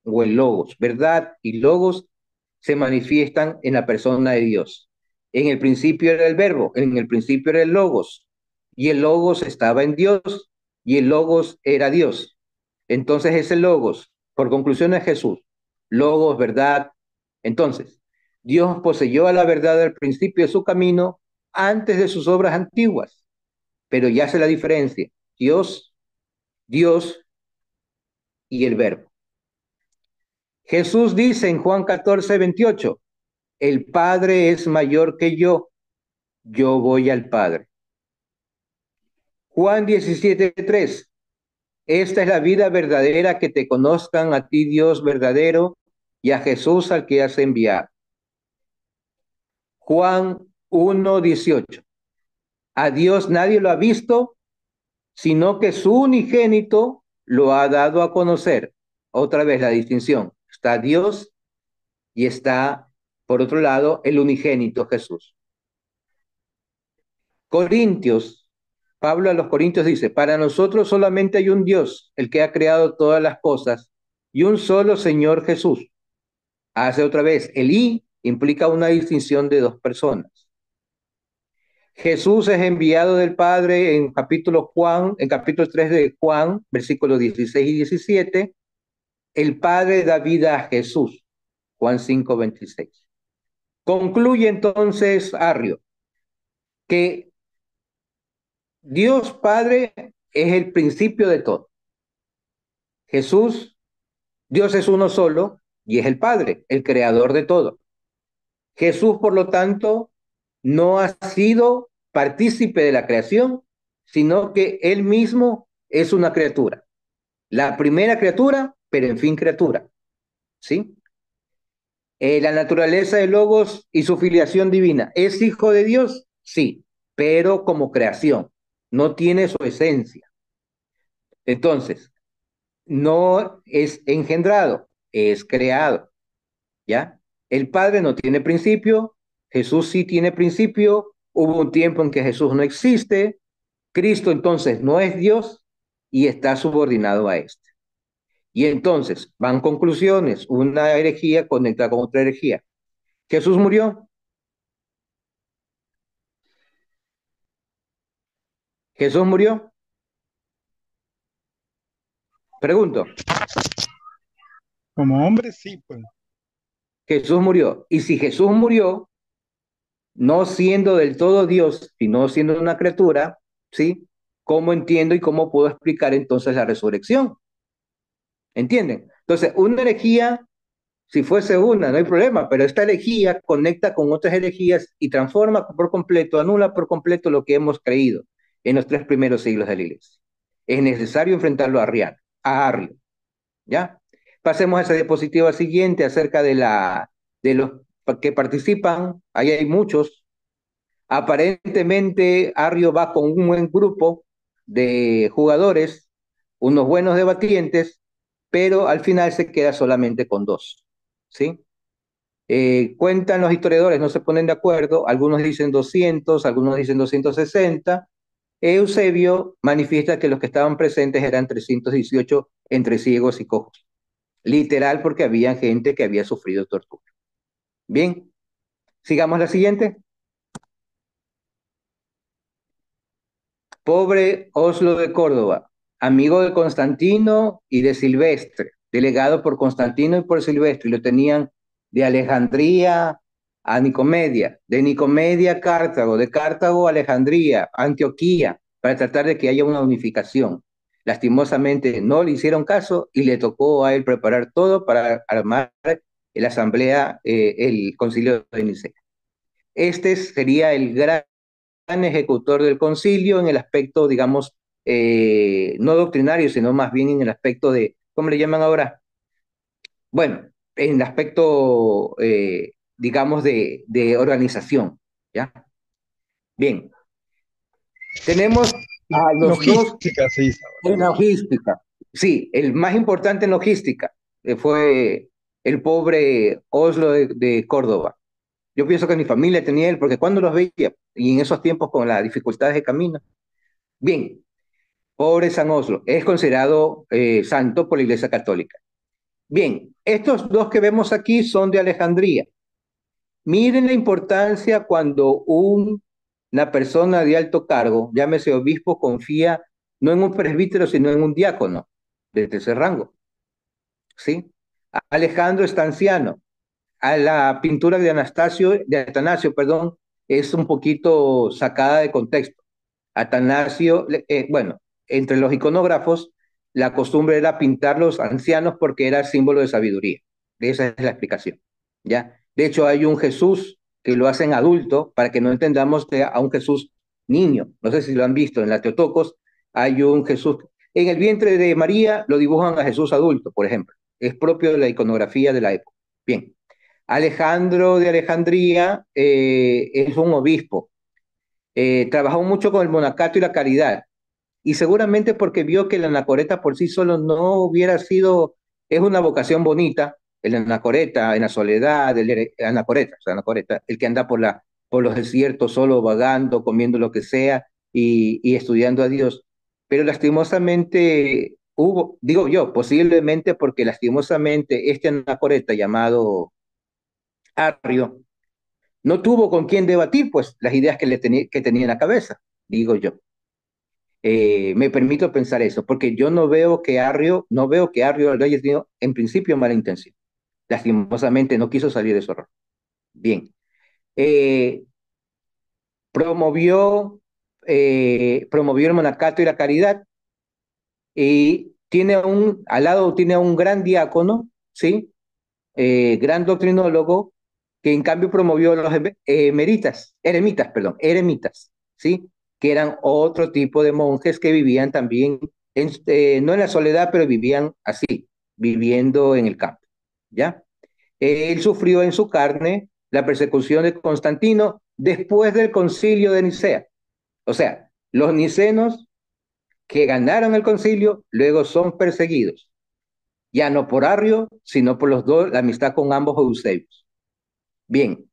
o el logos. Verdad y logos se manifiestan en la persona de Dios. En el principio era el verbo, en el principio era el logos, y el logos estaba en Dios, y el logos era Dios. Entonces ese logos, por conclusión, es Jesús. Logos, verdad. Entonces, Dios poseyó a la verdad al principio de su camino antes de sus obras antiguas, pero ya hace la diferencia. Dios, Dios y el verbo. Jesús dice en Juan 14:28, el Padre es mayor que yo voy al Padre. Juan 17:3, esta es la vida verdadera, que te conozcan a ti, Dios verdadero, y a Jesús al que has enviado. Juan 1:18, a Dios nadie lo ha visto, sino que su unigénito lo ha dado a conocer. Otra vez la distinción. Está Dios y está, por otro lado, el unigénito Jesús. Corintios, Pablo a los Corintios dice, para nosotros solamente hay un Dios, el que ha creado todas las cosas, y un solo Señor Jesús. Hace otra vez, el y implica una distinción de dos personas. Jesús es enviado del Padre en capítulo 3 de Juan, versículos 16 y 17. El Padre da vida a Jesús, Juan 5:26. Concluye entonces Arrio que Dios Padre es el principio de todo. Jesús, Dios es uno solo y es el Padre, el creador de todo. Jesús, por lo tanto, no ha sido partícipe de la creación, sino que él mismo es una criatura. La primera criatura, pero en fin criatura. ¿Sí? La naturaleza de Logos y su filiación divina. ¿Es hijo de Dios? Sí, pero como creación. No tiene su esencia. Entonces, no es engendrado, es creado. ¿Ya? El Padre no tiene principio, Jesús sí tiene principio, hubo un tiempo en que Jesús no existe, Cristo entonces no es Dios y está subordinado a este. Y entonces van conclusiones, una herejía conecta con otra herejía. Jesús murió, Jesús murió, pregunto, Como hombre, sí, pues. Jesús murió. Y si Jesús murió, no siendo del todo Dios, sino siendo una criatura, ¿sí? ¿Cómo entiendo y cómo puedo explicar entonces la resurrección? ¿Entienden? Entonces, una herejía, si fuese una, no hay problema, pero esta herejía conecta con otras herejías y transforma por completo, anula por completo lo que hemos creído en los 3 primeros siglos de la iglesia. Es necesario enfrentarlo a Arrio, ¿ya? Pasemos a esa diapositiva siguiente acerca de los que participan. Ahí hay muchos. Aparentemente, Arrio va con un buen grupo de jugadores, unos buenos debatientes, pero al final se queda solamente con dos, ¿sí? Cuentan los historiadores, no se ponen de acuerdo, algunos dicen 200, algunos dicen 260. Eusebio manifiesta que los que estaban presentes eran 318 entre ciegos y cojos, literal porque había gente que había sufrido tortura. Bien, sigamos la siguiente. Pobre Oslo de Córdoba, amigo de Constantino y de Silvestre, delegado por Constantino y por Silvestre, y lo tenían de Alejandría a Nicomedia, de Nicomedia a Cartago, de Cartago a Alejandría, Antioquía, para tratar de que haya una unificación. Lastimosamente no le hicieron caso y le tocó a él preparar todo para armar la asamblea, el concilio de Nicea. Este sería el gran ejecutor del concilio en el aspecto, digamos, no doctrinario, sino más bien en el aspecto de, ¿cómo le llaman ahora? Bueno, en el aspecto, digamos, de organización, ¿ya? Bien, tenemos a los dos Logística se dice en ahora. logística. Sí, el más importante en logística fue el pobre Oslo de Córdoba. Yo pienso que mi familia tenía él, porque cuando los veía, y en esos tiempos con las dificultades de camino. Bien, pobre San Oslo, es considerado santo por la Iglesia Católica. Bien, estos dos que vemos aquí son de Alejandría. Miren la importancia cuando una persona de alto cargo, llámese obispo, confía no en un presbítero, sino en un diácono de tercer rango. ¿Sí? Alejandro está anciano. A la pintura de Atanasio, perdón, es un poquito sacada de contexto. Atanasio, bueno, entre los iconógrafos, la costumbre era pintar los ancianos porque era símbolo de sabiduría. Esa es la explicación, ¿ya? De hecho, hay un Jesús que lo hacen adulto para que no entendamos que a un Jesús niño. No sé si lo han visto en la Teotocos, hay un Jesús. En el vientre de María lo dibujan a Jesús adulto, por ejemplo. Es propio de la iconografía de la época. Bien. Alejandro de Alejandría es un obispo. Trabajó mucho con el monacato y la caridad, y seguramente porque vio que la anacoreta por sí solo no hubiera sido, es una vocación bonita, el anacoreta en la soledad, anacoreta, o sea, anacoreta, el que anda por los desiertos solo vagando, comiendo lo que sea y estudiando a Dios. Pero lastimosamente hubo, digo yo, posiblemente porque lastimosamente este anacoreta llamado Arrio no tuvo con quién debatir, pues, las ideas que tenía en la cabeza, digo yo. Me permito pensar eso, porque yo no veo que Arrio haya tenido en principio mala intención. Lastimosamente no quiso salir de su error. Bien. Eh, promovió, promovió el monacato y la caridad y al lado tiene a un gran diácono, ¿sí? Gran doctrinólogo, que en cambio promovió los eremitas, ¿sí? Que eran otro tipo de monjes que vivían también, no en la soledad, pero vivían así, viviendo en el campo, ¿ya? Él sufrió en su carne la persecución de Constantino después del concilio de Nicea. O sea, los nicenos que ganaron el concilio luego son perseguidos, ya no por Arrio, sino por los dos, la amistad con ambos Eusebios. Bien,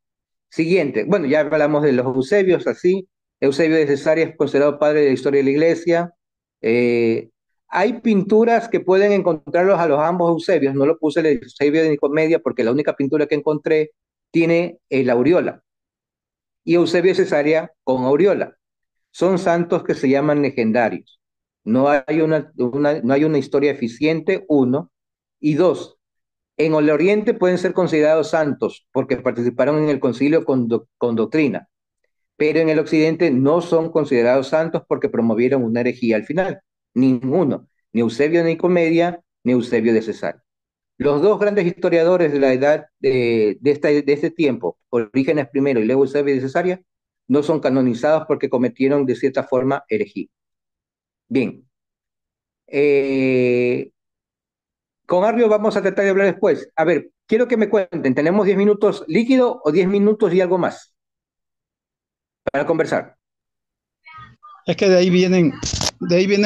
siguiente. Bueno, ya hablamos de los Eusebios, así. Eusebio de Cesarea es considerado padre de la historia de la iglesia. Eh, hay pinturas que pueden encontrarlos a los ambos Eusebios. No lo puse el Eusebio de Nicomedia porque la única pintura que encontré tiene la aureola. Y Eusebio de Cesarea con aureola. Son santos que se llaman legendarios. No hay una historia eficiente, uno. Y dos, en el Oriente pueden ser considerados santos porque participaron en el concilio con doctrina, pero en el Occidente no son considerados santos porque promovieron una herejía al final. Ninguno, ni Eusebio de Nicomedia, ni Eusebio de Cesarea. Los dos grandes historiadores de la edad de este tiempo, Orígenes primero y luego Eusebio de Cesarea, no son canonizados porque cometieron de cierta forma herejía. Bien, eh, con Arrio vamos a tratar de hablar después. A ver, quiero que me cuenten, ¿tenemos 10 minutos líquido o 10 minutos y algo más para conversar? Es que de ahí vienen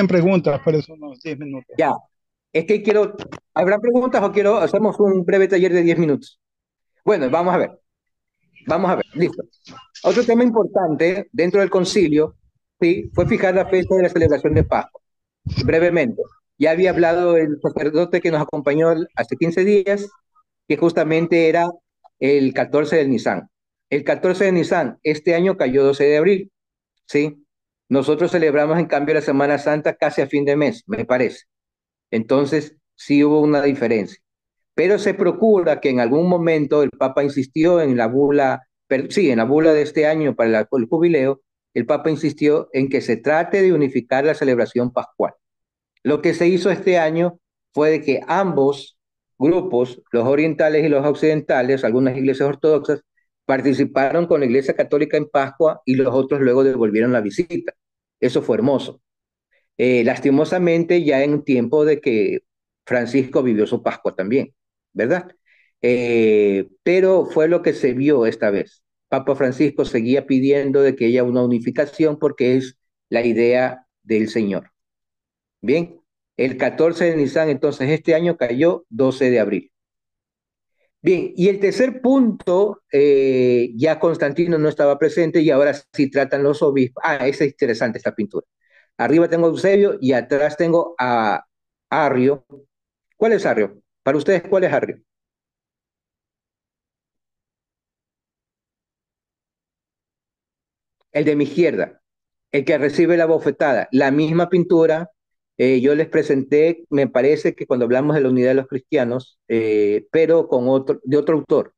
preguntas, por eso unos 10 minutos. Ya, es que ¿habrá preguntas o hacemos un breve taller de 10 minutos? Bueno, vamos a ver, listo. Otro tema importante dentro del concilio, sí, fue fijar la fecha de la celebración de Pascua. Brevemente, ya había hablado el sacerdote que nos acompañó hace 15 días, que justamente era el 14 del Nisan. El 14 de Nisan, este año cayó 12 de abril, ¿sí? Nosotros celebramos en cambio la Semana Santa casi a fin de mes, me parece. Entonces, sí hubo una diferencia. Pero se procura que en algún momento el Papa insistió en la bula, sí, en la bula de este año para el jubileo, el Papa insistió en que se trate de unificar la celebración pascual. Lo que se hizo este año fue de que ambos grupos, los orientales y los occidentales, algunas iglesias ortodoxas, participaron con la Iglesia Católica en Pascua y los otros luego devolvieron la visita. Eso fue hermoso. Lastimosamente, ya en un tiempo de que Francisco vivió su Pascua también, ¿verdad? Pero fue lo que se vio esta vez. Papa Francisco seguía pidiendo de que haya una unificación porque es la idea del Señor. Bien, el 14 de Nisan, entonces este año cayó 12 de abril. Bien, y el tercer punto, ya Constantino no estaba presente y ahora sí tratan los obispos. Ah, es interesante esta pintura. Arriba tengo a Eusebio y atrás tengo a Arrio. ¿Cuál es Arrio? Para ustedes, ¿cuál es Arrio? El de mi izquierda, el que recibe la bofetada. La misma pintura, yo les presenté, me parece que cuando hablamos de la unidad de los cristianos, pero de otro autor.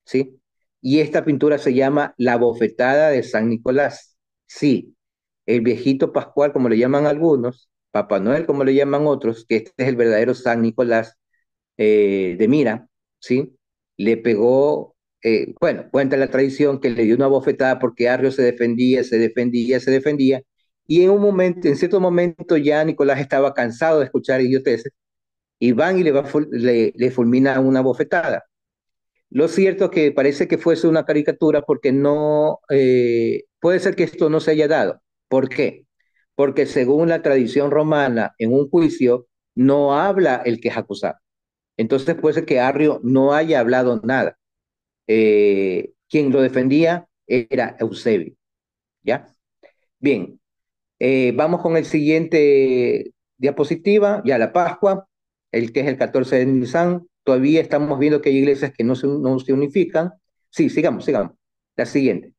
¿Sí? Y esta pintura se llama La bofetada de San Nicolás. Sí, el viejito Pascual, como le llaman algunos, Papá Noel, como le llaman otros, que este es el verdadero San Nicolás de Mira, ¿sí? Le pegó, bueno, cuenta la tradición que le dio una bofetada porque Arrio se defendía, y en un momento, en cierto momento ya Nicolás estaba cansado de escuchar idioteces, y van y le fulmina una bofetada. Lo cierto es que parece que fuese una caricatura porque no, puede ser que esto no se haya dado. ¿Por qué? Porque según la tradición romana, en un juicio no habla el que es acusado. Entonces puede ser que Arrio no haya hablado nada. Quien lo defendía era Eusebio, ¿ya? Bien, vamos con el siguiente diapositiva, ya la Pascua, el que es el 14 de Nisan. Todavía estamos viendo que hay iglesias que no se unifican. Sí, sigamos, sigamos. La siguiente.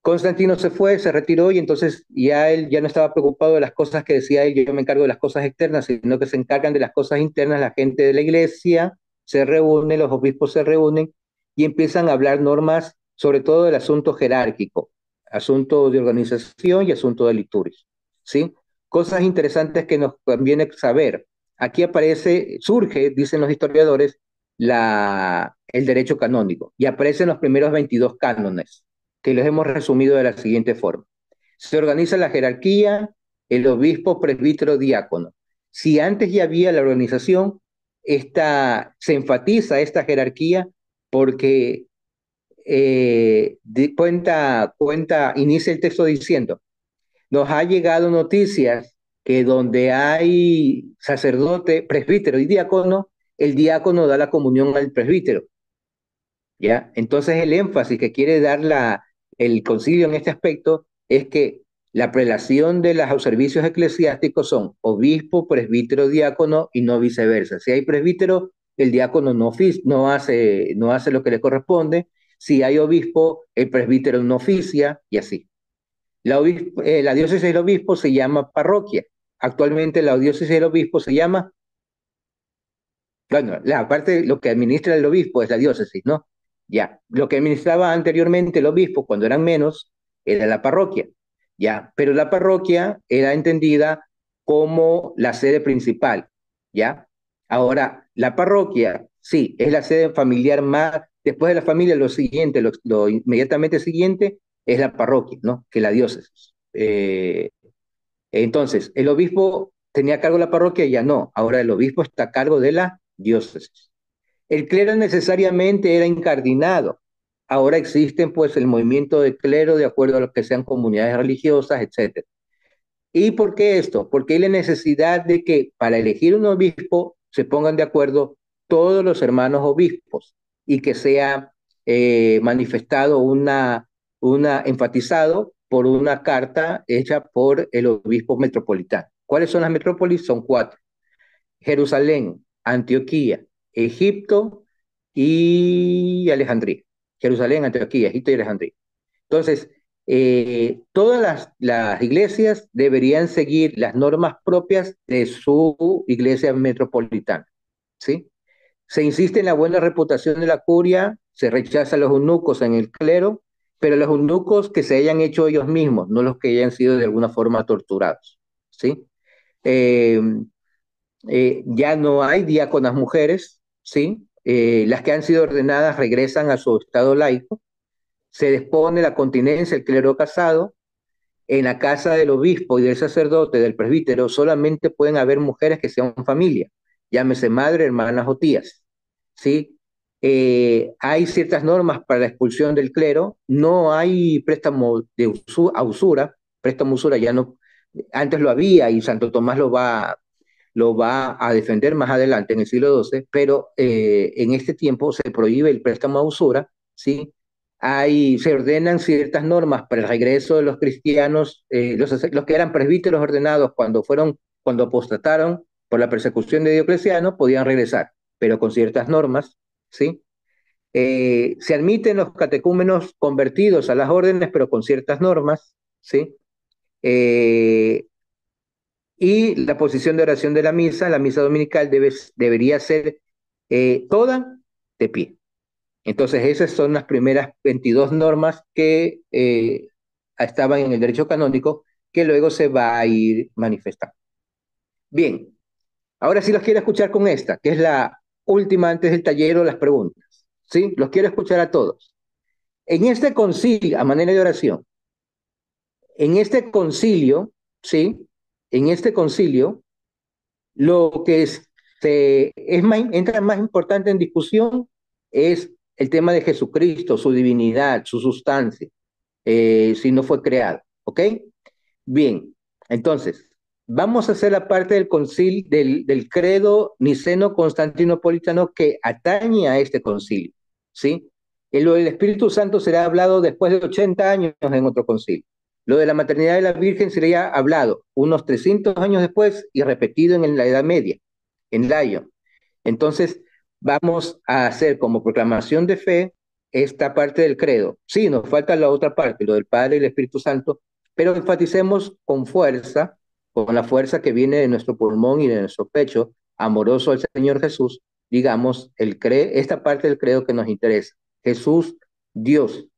Constantino se fue, se retiró y entonces ya él ya no estaba preocupado de las cosas que decía él, yo me encargo de las cosas externas, sino que se encargan de las cosas internas, la gente de la iglesia se reúne, los obispos se reúnen y empiezan a hablar normas, sobre todo del asunto jerárquico, asunto de organización y asunto de liturgia, ¿sí? Cosas interesantes que nos conviene saber. Aquí aparece, surge, dicen los historiadores, el derecho canónico y aparecen los primeros 22 cánones que los hemos resumido de la siguiente forma. Se organiza la jerarquía, el obispo, presbítero, diácono. Si antes ya había la organización, se enfatiza esta jerarquía porque inicia el texto diciendo, nos ha llegado noticias que donde hay sacerdote, presbítero y diácono, el diácono da la comunión al presbítero. ¿Ya? Entonces el énfasis que quiere dar el concilio en este aspecto es que la prelación de los servicios eclesiásticos son obispo, presbítero, diácono y no viceversa. Si hay presbítero, el diácono no hace lo que le corresponde. Si hay obispo, el presbítero no oficia y así. La diócesis del obispo se llama parroquia. Actualmente la diócesis del obispo se llama, bueno, la parte, lo que administra el obispo es la diócesis, ¿no? Ya, lo que administraba anteriormente el obispo, cuando eran menos, era la parroquia, ya, pero la parroquia era entendida como la sede principal, ya. Ahora, la parroquia, sí, es la sede familiar más, después de la familia, lo siguiente, lo inmediatamente siguiente es la parroquia, ¿no? Que la diócesis. Entonces, el obispo tenía a cargo la parroquia, ya no. Ahora el obispo está a cargo de la diócesis. El clero necesariamente era incardinado. Ahora existen pues el movimiento de clero de acuerdo a lo que sean comunidades religiosas, etcétera. ¿Y por qué esto? Porque hay la necesidad de que para elegir un obispo se pongan de acuerdo todos los hermanos obispos y que sea manifestado enfatizado por una carta hecha por el obispo metropolitano. ¿Cuáles son las metrópolis? Son cuatro: Jerusalén, Antioquía, Egipto y Alejandría. Jerusalén, Antioquía, Egipto y Alejandría. Entonces, todas las iglesias deberían seguir las normas propias de su iglesia metropolitana, ¿sí? Se insiste en la buena reputación de la curia, se rechaza a los eunucos en el clero, pero los eunucos que se hayan hecho ellos mismos, no los que hayan sido de alguna forma torturados, ¿sí? Eh, ya no hay diáconas mujeres, ¿sí? Las que han sido ordenadas regresan a su estado laico, se dispone la continencia, el clero casado, en la casa del obispo y del sacerdote, del presbítero, solamente pueden haber mujeres que sean familia, llámese madre, hermanas o tías, ¿sí? Hay ciertas normas para la expulsión del clero, no hay préstamo a usura, préstamo a usura ya no, antes lo había y Santo Tomás lo va a defender más adelante en el siglo XII, pero en este tiempo se prohíbe el préstamo a usura, ¿sí? Se ordenan ciertas normas para el regreso de los cristianos, los que eran presbíteros ordenados cuando apostataron por la persecución de Diocleciano, podían regresar, pero con ciertas normas, ¿sí? Se admiten los catecúmenos convertidos a las órdenes, pero con ciertas normas, ¿sí? Eh, y la posición de oración de la misa dominical debería ser toda de pie. Entonces, esas son las primeras 22 normas que estaban en el derecho canónico, que luego se va a ir manifestando. Bien, ahora sí los quiero escuchar con esta, que es la última antes del taller o las preguntas. ¿Sí? Los quiero escuchar a todos. En este concilio, a manera de oración, en este concilio, ¿sí? En este concilio, lo que entra más importante en discusión es el tema de Jesucristo, su divinidad, su sustancia, si no fue creado. ¿Ok? Bien, entonces, Vamos a hacer la parte del concilio, del credo niceno-constantinopolitano que atañe a este concilio, ¿sí? Y lo del Espíritu Santo será hablado después de 80 años en otro concilio. Lo de la maternidad de la Virgen sería hablado unos 300 años después y repetido en la Edad Media, en Lyon. Entonces, vamos a hacer como proclamación de fe esta parte del credo. Sí, nos falta la otra parte, lo del Padre y el Espíritu Santo, pero enfaticemos con la fuerza que viene de nuestro pulmón y de nuestro pecho, amoroso al Señor Jesús, digamos, esta parte del credo que nos interesa. Jesús, Dios,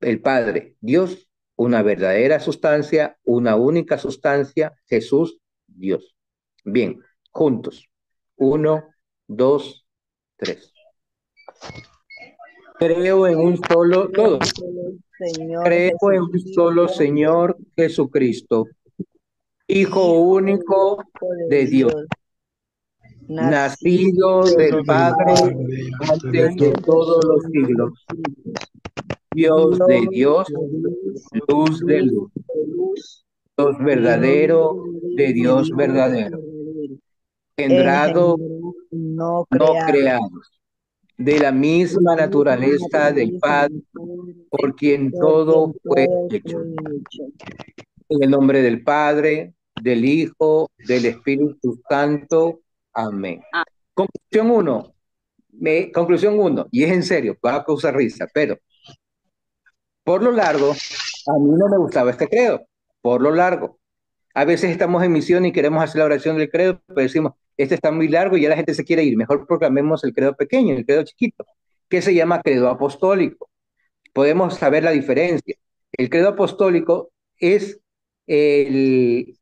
el Padre, Dios, una verdadera sustancia, una única sustancia, Jesús, Dios. Bien, juntos. Uno, dos, tres. Creo en un solo, Creo en todo. un solo Señor Creo en un solo Jesucristo, Señor Jesucristo, Hijo Hijo único de de Dios, Dios, nacido nacido del Hijo del del Padre Padre Padre antes de antes de antes todo. de todos los todos siglos, los siglos. Dios de Dios Dios, de Dios, luz de luz luz, de luz, Dios Dios verdadero de verdadero de Dios Dios verdadero, verdadero, engendrado, engendrado, no no creado, creado, de la de misma la misma naturaleza del naturaleza Padre, del Padre, por quien por todo quien fue todo hecho. fue hecho. En el nombre del Padre, del Hijo, del Espíritu Santo. Amén. Conclusión uno. Conclusión uno. Y es en serio, va a causar risa, pero por lo largo, a mí no me gustaba este credo. Por lo largo. A veces estamos en misión y queremos hacer la oración del credo, pero decimos, este está muy largo y ya la gente se quiere ir. Mejor proclamemos el credo pequeño, el credo chiquito, que se llama credo apostólico. Podemos saber la diferencia. El credo apostólico es el,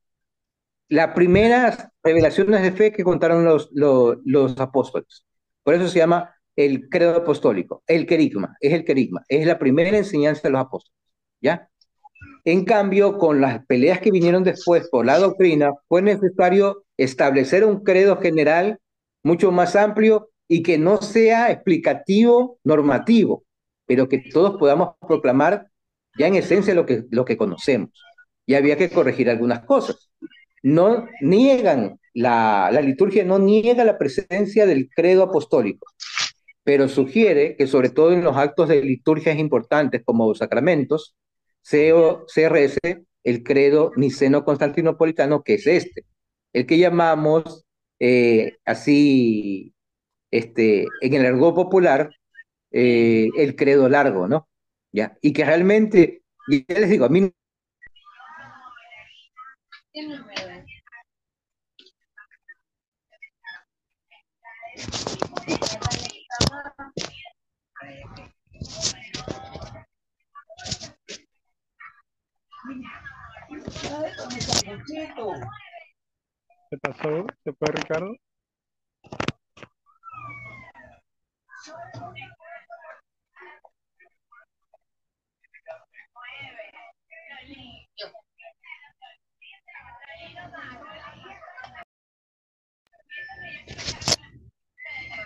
las primeras revelaciones de fe que contaron los apóstoles. Por eso se llama el credo apostólico, el querigma, es la primera enseñanza de los apóstoles, ¿ya? En cambio, con las peleas que vinieron después por la doctrina, fue necesario establecer un credo general mucho más amplio y que no sea explicativo, normativo, pero que todos podamos proclamar ya en esencia lo que conocemos. Y había que corregir algunas cosas. No niegan, la liturgia no niega la presencia del credo apostólico, pero sugiere que sobre todo en los actos de liturgias importantes como los sacramentos, CRS, el credo niceno-constantinopolitano, que es el que llamamos así, en el argot popular, el credo largo, ¿no? ¿Ya? Y que realmente, y ya les digo, a mí ¿Qué pasó? ¿Se fue Ricardo?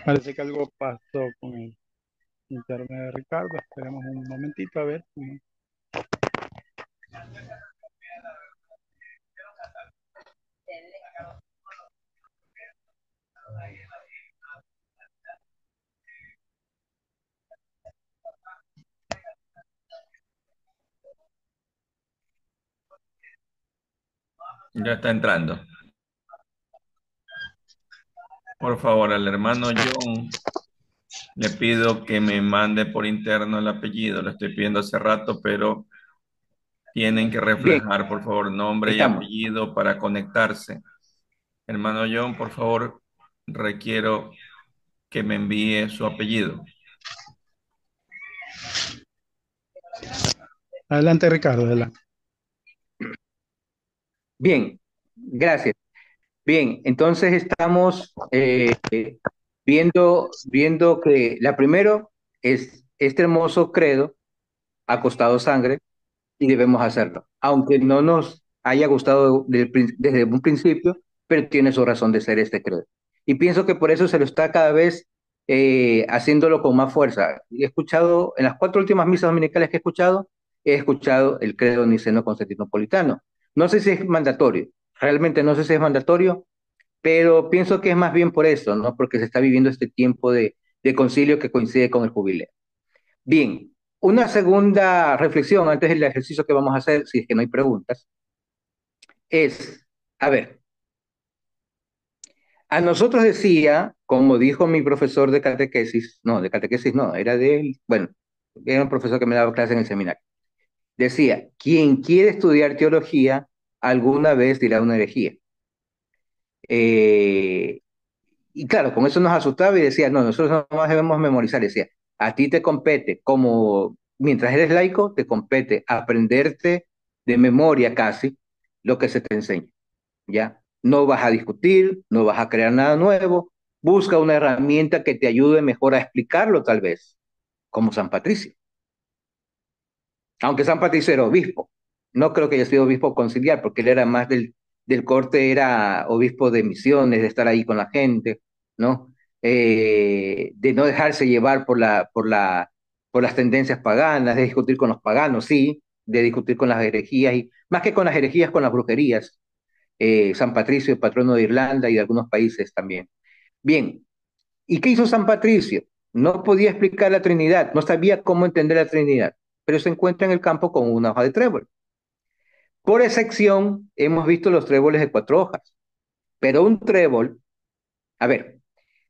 Parece que algo pasó con el internet de Ricardo. Esperemos un momentito a ver. Ya está entrando. Por favor, al hermano John le pido que me mande por interno el apellido. Lo estoy pidiendo hace rato, pero tienen que bien, reflejar, por favor, nombre y estamos. apellido para conectarse. Hermano John, por favor, requiero que me envíe su apellido. Adelante, Ricardo, adelante. Bien, gracias. Bien, entonces estamos viendo que la primero es este hermoso credo ha costado sangre y debemos hacerlo, aunque no nos haya gustado desde un principio, pero tiene su razón de ser este credo. Y pienso que por eso se lo está cada vez haciéndolo con más fuerza. He escuchado, en las 4 últimas misas dominicales que he escuchado el credo niceno constantinopolitano. No sé si es mandatorio, Realmente no sé si es mandatorio, pero pienso que es más bien por eso, ¿no? Porque se está viviendo este tiempo de concilio que coincide con el jubileo. Bien, una segunda reflexión antes del ejercicio que vamos a hacer, si es que no hay preguntas, es, a ver, a nosotros decía, como dijo mi profesor de catequesis no, era de él, bueno, era un profesor que me daba clase en el seminario. Decía, quien quiere estudiar teología, alguna vez dirá una herejía. Eh, y claro, con eso nos asustaba y decía, no, nosotros no más debemos memorizar. Decía, a ti te compete, como mientras eres laico, te compete aprenderte de memoria casi lo que se te enseña. ¿Ya? No vas a discutir, no vas a crear nada nuevo, busca una herramienta que te ayude mejor a explicarlo tal vez, como San Patricio. Aunque San Patricio era obispo, no creo que haya sido obispo conciliar, porque él era más del corte, era obispo de misiones, de estar ahí con la gente, ¿no? De no dejarse llevar por las tendencias paganas, de discutir con los paganos, sí, de discutir con las herejías, y más que con las herejías, con las brujerías. San Patricio, patrono de Irlanda y de algunos países también. Bien, ¿y qué hizo San Patricio? No podía explicar la Trinidad, no sabía cómo entender la Trinidad, pero se encuentra en el campo con una hoja de trébol. Por excepción, hemos visto los tréboles de 4 hojas, pero un trébol, a ver,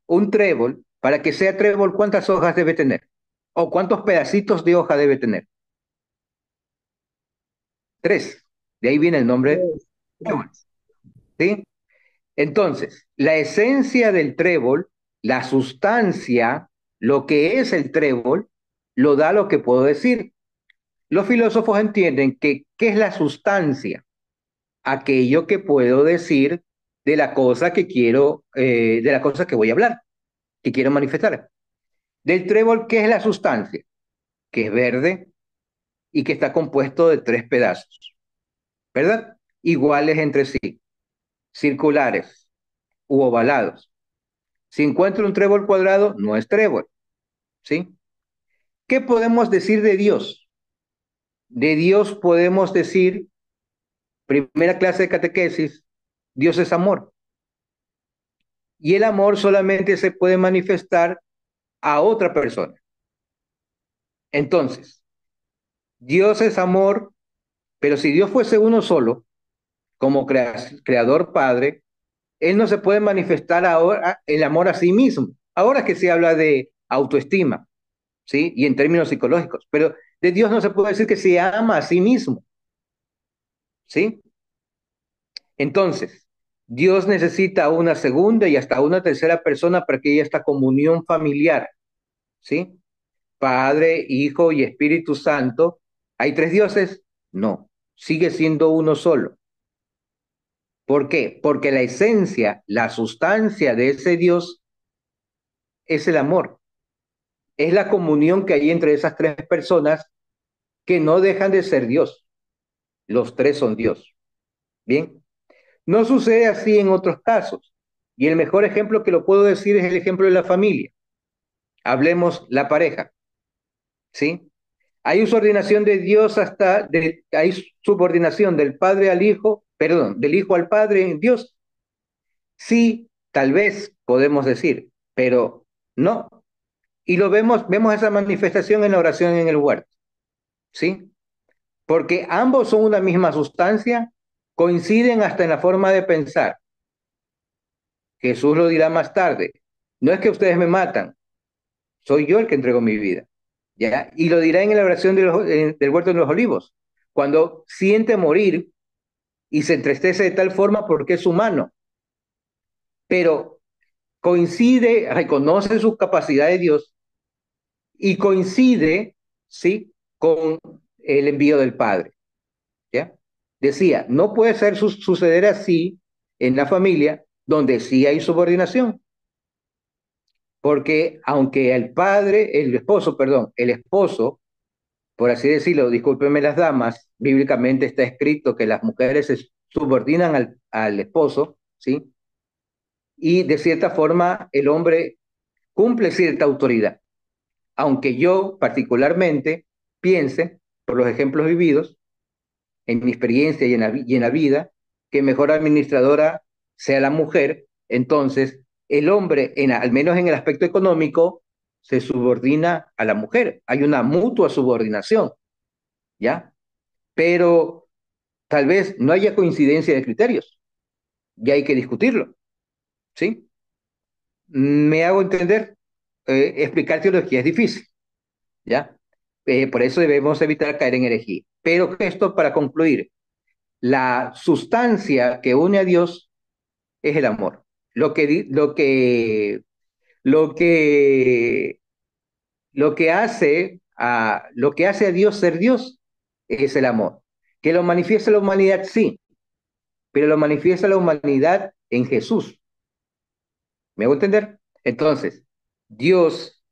un trébol, para que sea trébol, ¿cuántas hojas debe tener? ¿O cuántos pedacitos de hoja debe tener? 3. De ahí viene el nombre Tres. trébol, Tres. ¿sí? Entonces, la esencia del trébol, la sustancia, lo que es el trébol, lo da lo que puedo decir. Los filósofos entienden que, ¿qué es la sustancia? Aquello que puedo decir de la cosa que quiero, de la cosa que voy a hablar, que quiero manifestar. Del trébol, ¿qué es la sustancia? Que es verde y que está compuesto de 3 pedazos, ¿verdad? Iguales entre sí, circulares u ovalados. Si encuentro un trébol cuadrado, no es trébol, ¿sí? ¿Qué podemos decir de Dios? De Dios podemos decir, primera clase de catequesis, Dios es amor. Y el amor solamente se puede manifestar a otra persona. Entonces, Dios es amor, pero si Dios fuese uno solo, como creador padre, Él no se puede manifestar ahora el amor a sí mismo. Ahora que se habla de autoestima, ¿sí? Y en términos psicológicos, pero de Dios no se puede decir que se ama a sí mismo, ¿sí? Entonces, Dios necesita una segunda y hasta una tercera persona para que haya esta comunión familiar, ¿sí? Padre, Hijo y Espíritu Santo. ¿Hay 3 dioses? No, sigue siendo uno solo. ¿Por qué? Porque la esencia, la sustancia de ese Dios es el amor. Es la comunión que hay entre esas 3 personas que no dejan de ser Dios. Los 3 son Dios. Bien, no sucede así en otros casos. Y el mejor ejemplo que lo puedo decir es el ejemplo de la familia. Hablemos la pareja, ¿sí? Hay subordinación de Dios hay subordinación del padre al hijo, perdón, del hijo al padre en Dios. Sí, tal vez podemos decir, pero no. Y vemos esa manifestación en la oración en el huerto, ¿sí? Porque ambos son una misma sustancia, coinciden hasta en la forma de pensar. Jesús lo dirá más tarde. No es que ustedes me matan, soy yo el que entrego mi vida. ¿Ya? Y lo dirá en la oración del huerto de los olivos, cuando siente morir y se entristece de tal forma porque es humano, pero coincide, reconoce su capacidad de Dios y coincide, ¿sí? Con el envío del Padre. ¿Ya? Decía, no puede suceder así en la familia donde sí hay subordinación. Porque aunque el esposo, por así decirlo, discúlpenme las damas, bíblicamente está escrito que las mujeres se subordinan al esposo, ¿sí? Y de cierta forma el hombre cumple cierta autoridad. Aunque yo particularmente piense, por los ejemplos vividos, en mi experiencia y en la vida, que mejor administradora sea la mujer, entonces el hombre, al menos en el aspecto económico, se subordina a la mujer. Hay una mutua subordinación, ¿ya? Pero tal vez no haya coincidencia de criterios, y hay que discutirlo, ¿sí? Me hago entender, explicar teología es difícil, ¿ya? Por eso debemos evitar caer en herejía. Pero esto para concluir, la sustancia que une a Dios es el amor. Lo que, lo que, lo que hace a Dios ser Dios es el amor. Que lo manifiesta la humanidad, sí, pero lo manifiesta la humanidad en Jesús. ¿Me hago entender? Entonces, Dios,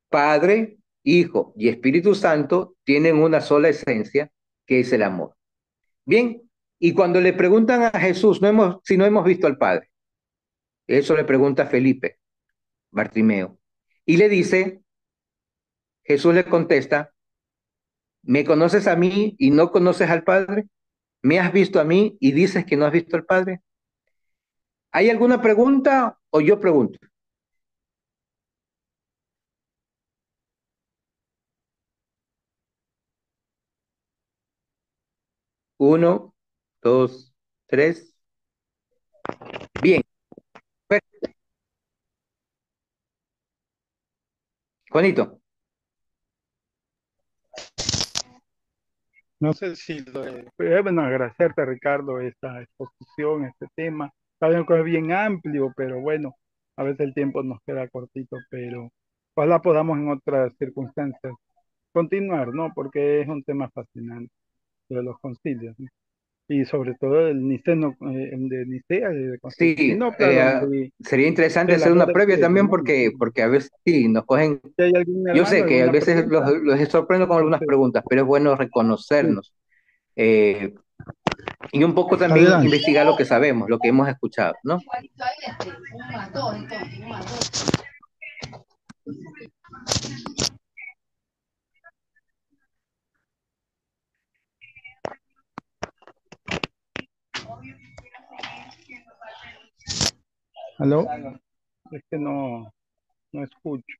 Padre, Hijo y Espíritu Santo tienen una sola esencia, que es el amor. Bien, y cuando le preguntan a Jesús, si no hemos visto al Padre, eso le pregunta a Felipe, Bartimeo, y le dice, Jesús le contesta, ¿me conoces a mí y no conoces al Padre? ¿Me has visto a mí y dices que no has visto al Padre? ¿Hay alguna pregunta o yo pregunto? Uno, dos, tres. Bien, pues, Juanito. No sé si, bueno, agradecerte, Ricardo, esta exposición, este tema. Sabemos que es bien amplio, pero bueno, a veces el tiempo nos queda cortito, pero ojalá podamos en otras circunstancias continuar, ¿no? Porque es un tema fascinante, lo de los concilios, ¿no? Y sobre todo el niceno, el de Nicea y de Sí, Constantinopla, donde sería interesante el hacer amor una es previa también hegemónico. porque a veces sí, nos cogen. Si hay algún Yo hermano, sé que a alguna veces pregunta, los sorprendo con algunas entonces, preguntas, pero es bueno sí, reconocernos y un poco también adelante. investigar lo que sabemos, lo que hemos escuchado, ¿no? ¿Aló? Es que no escucho.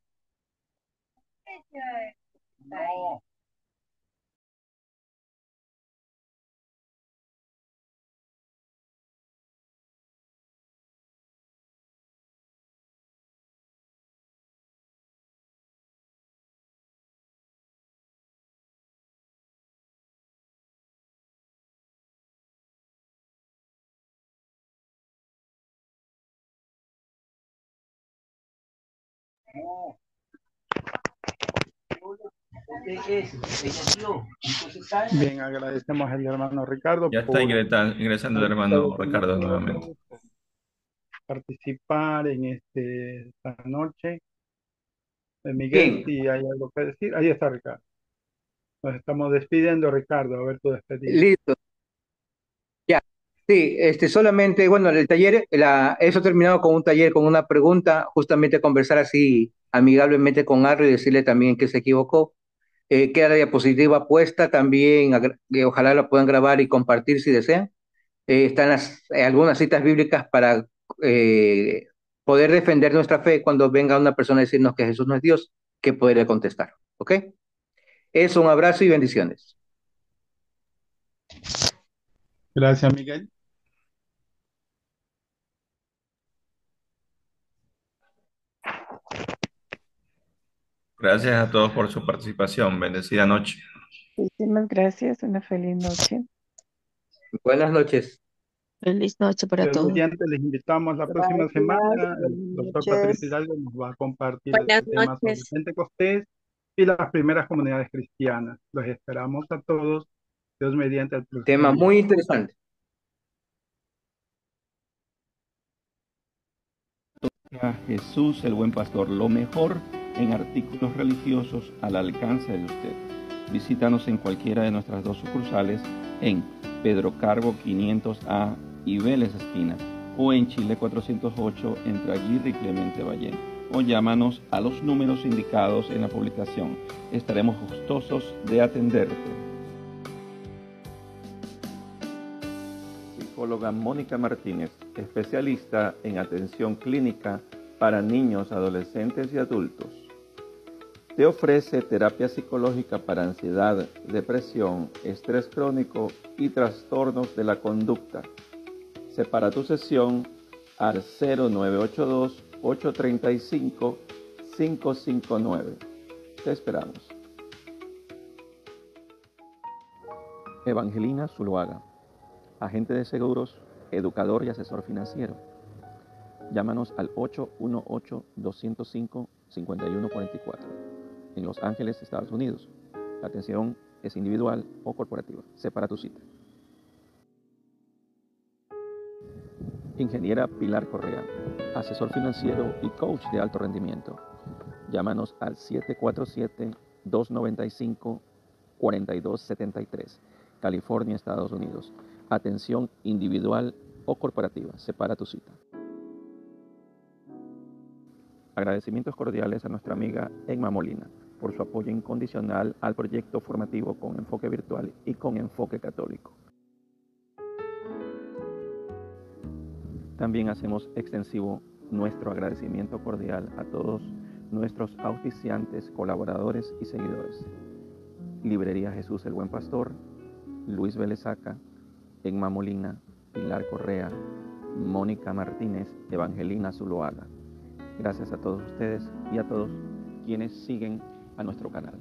Bien, agradecemos al hermano Ricardo Ya está por ingresando el haber estado hermano con Ricardo nuevamente. nosotros, por participar en esta noche. Miguel, Bien, si hay algo que decir, ahí está Ricardo. Nos estamos despidiendo, Ricardo, a ver tu despedida. listo. Ya, sí, solamente, bueno, el taller, eso terminado con un taller, con una pregunta, justamente conversar así amigablemente con Arlo y decirle también que se equivocó. Queda la diapositiva puesta también, ojalá la puedan grabar y compartir si desean. Están algunas citas bíblicas para eh, poder defender nuestra fe cuando venga una persona a decirnos que Jesús no es Dios, que poderle contestar. ¿Ok? Eso, un abrazo y bendiciones. Gracias, Miguel. Gracias a todos por su participación. Bendecida noche. Muchísimas gracias. Una feliz noche. Buenas noches. Feliz noche para Dios todos. mediante, les invitamos la próxima Gracias. semana. El Buenas doctor Patricio noches. Hidalgo nos va a compartir Buenas el tema sobre noches. Pentecostés y las primeras comunidades cristianas. Los esperamos a todos. Dios mediante el próximo Tema día. muy interesante. A Jesús el buen pastor, lo mejor en artículos religiosos al alcance de usted. Visítanos en cualquiera de nuestras dos sucursales en Pedro Carbo 500A y Vélez Esquina, o en Chile 408 entre Aguirre y Clemente Ballén, o llámanos a los números indicados en la publicación. Estaremos gustosos de atenderte. psicóloga Mónica Martínez, especialista en atención clínica para niños, adolescentes y adultos. Te ofrece terapia psicológica para ansiedad, depresión, estrés crónico y trastornos de la conducta. Separa tu sesión al 0982-835-559. Te esperamos. Evangelina Zuluaga, agente de seguros, educador y asesor financiero. Llámanos al 818-205-5144 en Los Ángeles, Estados Unidos. La atención es individual o corporativa. Separa tu cita. Ingeniera Pilar Correa, asesor financiero y coach de alto rendimiento. Llámanos al 747-295-4273, California, Estados Unidos. Atención individual o corporativa. Separa tu cita. Agradecimientos cordiales a nuestra amiga Emma Molina por su apoyo incondicional al proyecto formativo con enfoque virtual y con enfoque católico. También hacemos extensivo nuestro agradecimiento cordial a todos nuestros auspiciantes, colaboradores y seguidores. Librería Jesús el Buen Pastor, Luis Velezaca, Emma Molina, Pilar Correa, Mónica Martínez, Evangelina Zuluaga. Gracias a todos ustedes y a todos quienes siguen a nuestro canal.